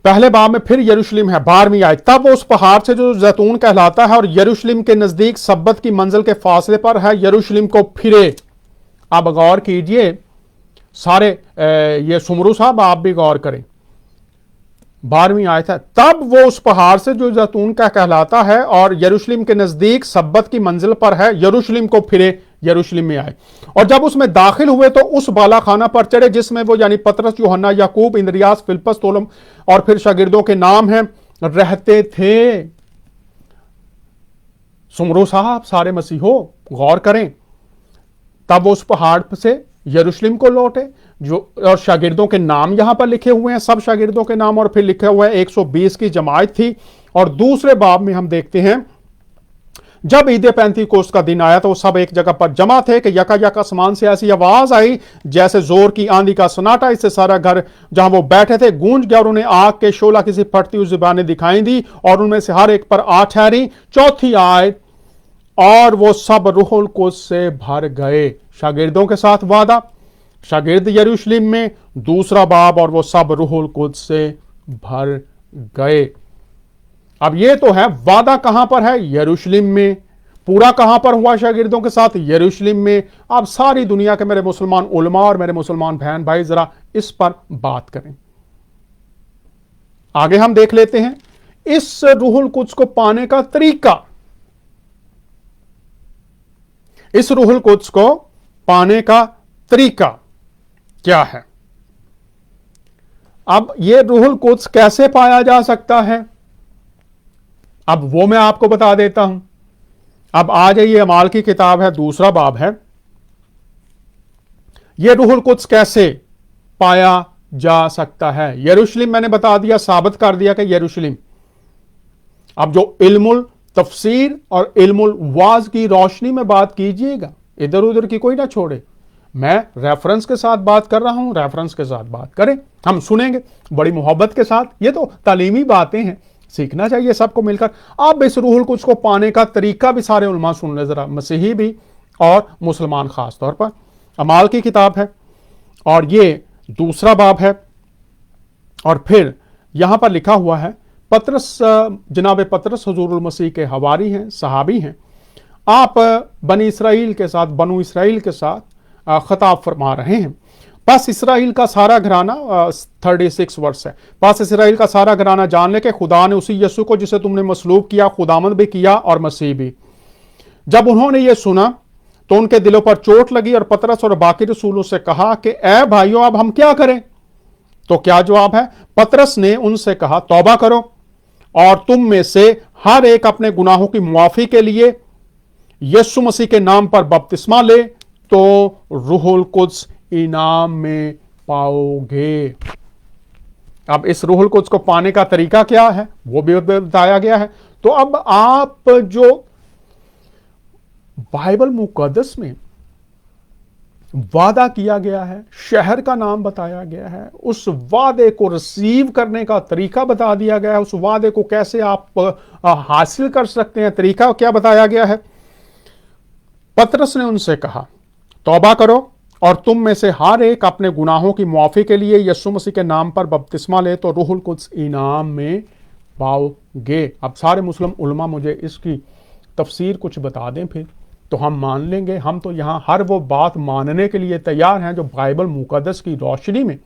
पहले बाब में फिर यरूशलेम है, 12वीं आयत, तब वो उस पहाड़ से जो जैतून कहलाता है और यरूशलेम के नजदीक सब्बत की मंजिल के फासले पर है, यरूशलेम को फिरे। अब गौर कीजिए सारे, ये सुमरू साहब आप भी गौर करें, 12वीं आयत है, तब वो उस पहाड़ से जो जैतून का कहलाता है और यरूशलेम के नजदीक सब्बत की मंजिल पर है, यरूशलेम को फिरे, यरूशलेम में आए और जब उसमें दाखिल हुए तो उस बाला खाना पर चढ़े जिसमें वो यानी पतरस, यूहन्ना, याकूब, इंद्रियास, फिलिप्पस, तोलम और फिर शागिर्दों के नाम हैं रहते थे। सुमरो साहब, सारे मसीहो गौर करें, तब वो उस पहाड़ से यरूशलेम को लौटे जो और शागिर्दों के नाम यहां पर लिखे हुए हैं, सब शागिर्दों के नाम, और फिर लिखा हुआ है 120 की जमात थी। और दूसरे बाब में हम देखते हैं जब ईद पैंतीकोस्त का दिन आया तो सब एक जगह पर जमा थे कि यका यका आसमान से ऐसी आवाज आई जैसे जोर की आंधी का सन्नाटा, इससे सारा घर जहां वो बैठे थे गूंज गया और उन्हें आग के शोला किसी फटती हुई जुबानें दिखाई दी और उनमें से हर एक पर आ ठहरी। चौथी आयत, और वो सब रूहुल कुद्स से भर गए। शागिर्दों के साथ वादा, शागिर्द यरूशलेम में, दूसरा बाब, और वो सब रूहुल कुद्स से भर गए। अब ये तो है वादा कहां पर है? यरूशलेम में। पूरा कहां पर हुआ शागिर्दों के साथ? यरूशलेम में। अब सारी दुनिया के मेरे मुसलमान उलमा और मेरे मुसलमान बहन भाई जरा इस पर बात करें। आगे हम देख लेते हैं इस रूहुल कुद्स को पाने का तरीका। इस रूहुल कुद्स को पाने का तरीका क्या है? अब यह रूहुल कुद्स कैसे पाया जा सकता है, अब वो मैं आपको बता देता हूं। अब आ जाइए, अमाल की किताब है, दूसरा बाब है। यह रूहुल कुद्स कैसे पाया जा सकता है? यरूशलेम मैंने बता दिया, साबित कर दिया कि यरूशलेम। अब जो इल्मुल तफसीर और इल्मुल वाज की रोशनी में बात कीजिएगा, इधर उधर की कोई ना छोड़े। मैं रेफरेंस के साथ बात कर रहा हूं, रेफरेंस के साथ बात करें, हम सुनेंगे बड़ी मोहब्बत के साथ। ये तो तालीमी बातें हैं, सीखना चाहिए सबको मिलकर। अब इस रूहुल कुद्स को पाने का तरीका भी सारे उलमा सुन ले जरा, मसीही भी और मुसलमान खास तौर पर। अमाल की किताब है और ये दूसरा बाब है। और फिर यहां पर लिखा हुआ है, पतरस, जनाब पतरस हुजूरुल मसीह के हवारी हैं, सहाबी हैं। आप बनी इसराइल के साथ, बनु इसराइल के साथ खिताब फरमा रहे हैं। बस इसराइल का सारा घराना, 36 वर्ष है, बस इसराइल का सारा घराना जान ले कि खुदा ने उसी यीशु को जिसे तुमने मसलूब किया खुदामंद भी किया और मसीह भी। जब उन्होंने ये सुना तो उनके दिलों पर चोट लगी और पतरस और बाकी रसूलों से कहा कि ए भाइयों, अब हम क्या करें? तो क्या जवाब है? पतरस ने उनसे कहा, तौबा करो और तुम में से हर एक अपने गुनाहों की मुआफी के लिए यीशु मसीह के नाम पर बपतिस्मा ले तो रूहुल कुद्स इनाम में पाओगे। अब इस रूहुल कुद्स को पाने का तरीका क्या है वो भी बताया गया है। तो अब आप जो बाइबल मुकद्दस में वादा किया गया है, शहर का नाम बताया गया है, उस वादे को रिसीव करने का तरीका बता दिया गया है, उस वादे को कैसे आप हासिल कर सकते हैं, तरीका क्या बताया गया है। पतरस ने उनसे कहा, तौबा करो और तुम में से हर एक अपने गुनाहों की मुआफी के लिए यीशु मसीह के नाम पर बपतिस्मा ले तो रूहुल कुद्स इनाम में पाओगे। अब सारे मुस्लिम उलमा मुझे इसकी तफसीर कुछ बता दें, फिर तो हम मान लेंगे। हम तो यहां हर वो बात मानने के लिए तैयार हैं जो बाइबल मुकद्दस की रोशनी में,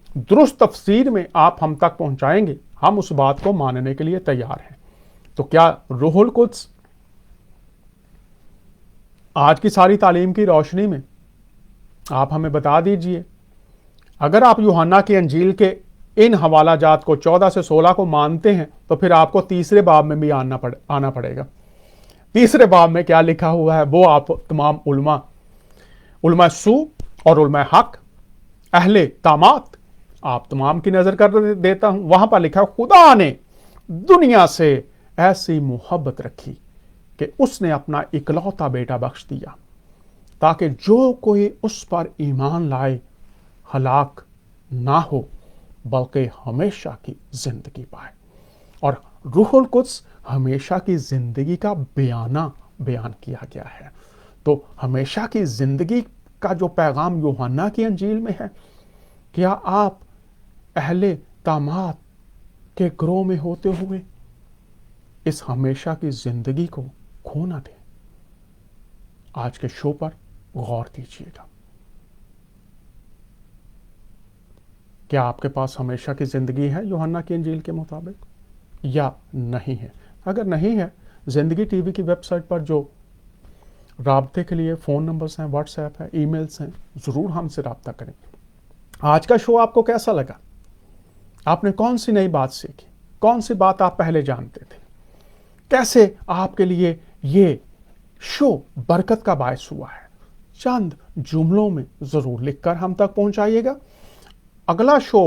दुरुस्त तफसीर में आप हम तक पहुंचाएंगे, हम उस बात को मानने के लिए तैयार हैं। तो क्या रूहुल कुद्स आज की सारी तालीम की रोशनी में आप हमें बता दीजिए। अगर आप यूहन्ना की अंजील के इन हवाला जात को 14 से 16 को मानते हैं तो फिर आपको तीसरे बाब में भी आना पड़ेगा। तीसरे बाब में क्या लिखा हुआ है वो आप तमाम उलमा सू और उलमा हक, अहले तामात, आप तमाम की नजर कर देता हूं। वहां पर लिखा, खुदा ने दुनिया से ऐसी मोहब्बत रखी कि उसने अपना इकलौता बेटा बख्श दिया ताकि जो कोई उस पर ईमान लाए हलाक ना हो बल्कि हमेशा की जिंदगी पाए। और रूहुल कुद्स हमेशा की जिंदगी का बयान किया गया है। तो हमेशा की जिंदगी का जो पैगाम यूहन्ना की अंजील में है, क्या आप अहले तामात के ग्रोह में होते हुए इस हमेशा की जिंदगी को खो ना दें? आज के शो पर गौर कीजिएगा। क्या आपके पास हमेशा की जिंदगी है यूहन्ना की अंजील के मुताबिक या नहीं है? अगर नहीं है, जिंदगी टीवी की वेबसाइट पर जो رابطے کے لیے فون نمبرز ہیں، واٹس ایپ ہے، ای میلز ہیں، ضرور ہم سے رابطہ کریں۔ آج کا شو آپ کو کیسا لگا؟ آپ نے کون سی نئی بات سیکھی؟ کون سی بات آپ پہلے جانتے تھے؟ کیسے آپ کے لیے یہ شو برکت کا باعث ہوا ہے؟ چند جملوں میں ضرور لکھ کر ہم تک پہنچائیے گا۔ اگلا شو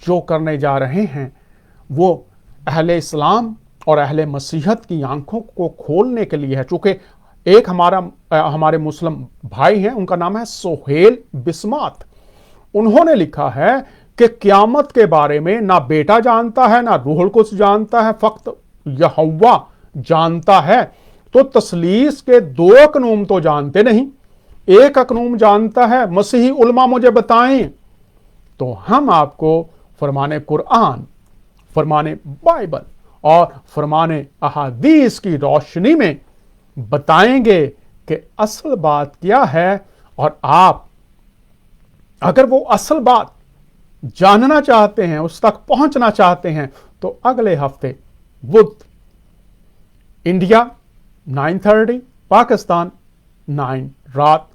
جو کرنے جا رہے ہیں وہ اہل اسلام اور اہل مسیحت کی آنکھوں کو کھولنے کے لیے ہے، چونکہ ایک ہمارے مسلم بھائی ہیں، ان کا نام ہے سہیل بسمات۔ انہوں نے لکھا ہے کہ قیامت کے بارے میں نہ بیٹا جانتا ہے، نہ روح القدس جانتا ہے، فقط یہوہ جانتا ہے۔ تو تثلیث کے 2 اقنوم تو جانتے نہیں، ایک اقنوم جانتا ہے، مسیحی علماء مجھے بتائیں۔ تو ہم آپ کو فرمان قرآن، فرمان بائبل اور فرمان احادیث کی روشنی میں بتائیں گے کہ اصل بات کیا ہے، اور آپ اگر وہ اصل بات جاننا چاہتے ہیں، اس تک پہنچنا چاہتے ہیں، تو اگلے ہفتے بدھ انڈیا 9:30، پاکستان 9 رات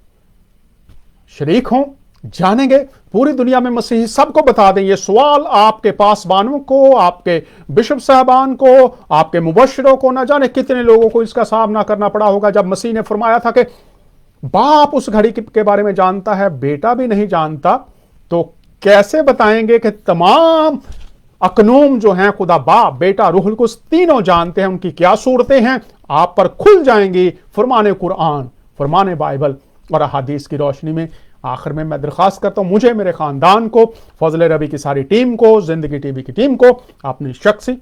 شریک ہوں، جانیں گے۔ پوری دنیا میں مسیحی سب کو بتا دیں یہ سوال، آپ کے پاسبانوں کو، آپ کے بشپ صاحبان کو، آپ کے مبشروں کو، نہ جانے کتنے لوگوں کو اس کا سامنا کرنا پڑا ہوگا جب مسیح نے فرمایا تھا کہ باپ اس گھڑی کے بارے میں جانتا ہے، بیٹا بھی نہیں جانتا، تو کیسے بتائیں گے کہ تمام اقنوم جو ہیں، خدا باپ، بیٹا، روح القدس تینوں جانتے ہیں، ان کی کیا صورتیں ہیں، آپ پر کھل جائیں گی فرمان قرآن، فرمان بائبل اور احادیث کی روشنی میں۔ آخر میں میں درخواست کرتا ہوں، مجھے، میرے خاندان کو، فضل ربی کی ساری ٹیم کو، زندگی ٹی وی کی ٹیم کو، اپنی شخصی،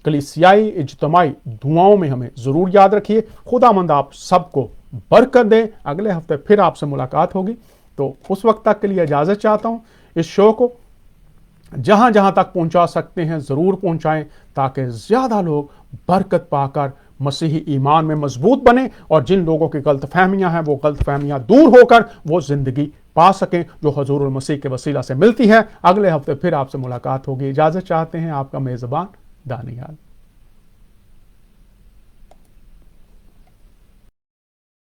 کلیسیائی، اجتماعی دعاؤں میں ہمیں ضرور یاد رکھیے۔ خداوند آپ سب کو برکت دے۔ اگلے ہفتے پھر آپ سے ملاقات ہوگی، تو اس وقت تک کے لیے اجازت چاہتا ہوں۔ اس شو کو جہاں جہاں تک پہنچا سکتے ہیں ضرور پہنچائیں، تاکہ زیادہ لوگ برکت پا کر مسیحی ایمان میں مضبوط بنیں، اور جن لوگوں کی غلط فہمیاں ہیں وہ غلط فہمیاں دور ہو کر وہ زندگی پا سکیں جو حضور المسیح کے وسیلہ سے ملتی ہے۔ اگلے ہفتے پھر آپ سے ملاقات ہوگی۔ اجازت چاہتے ہیں آپ کا میزبان دانیال۔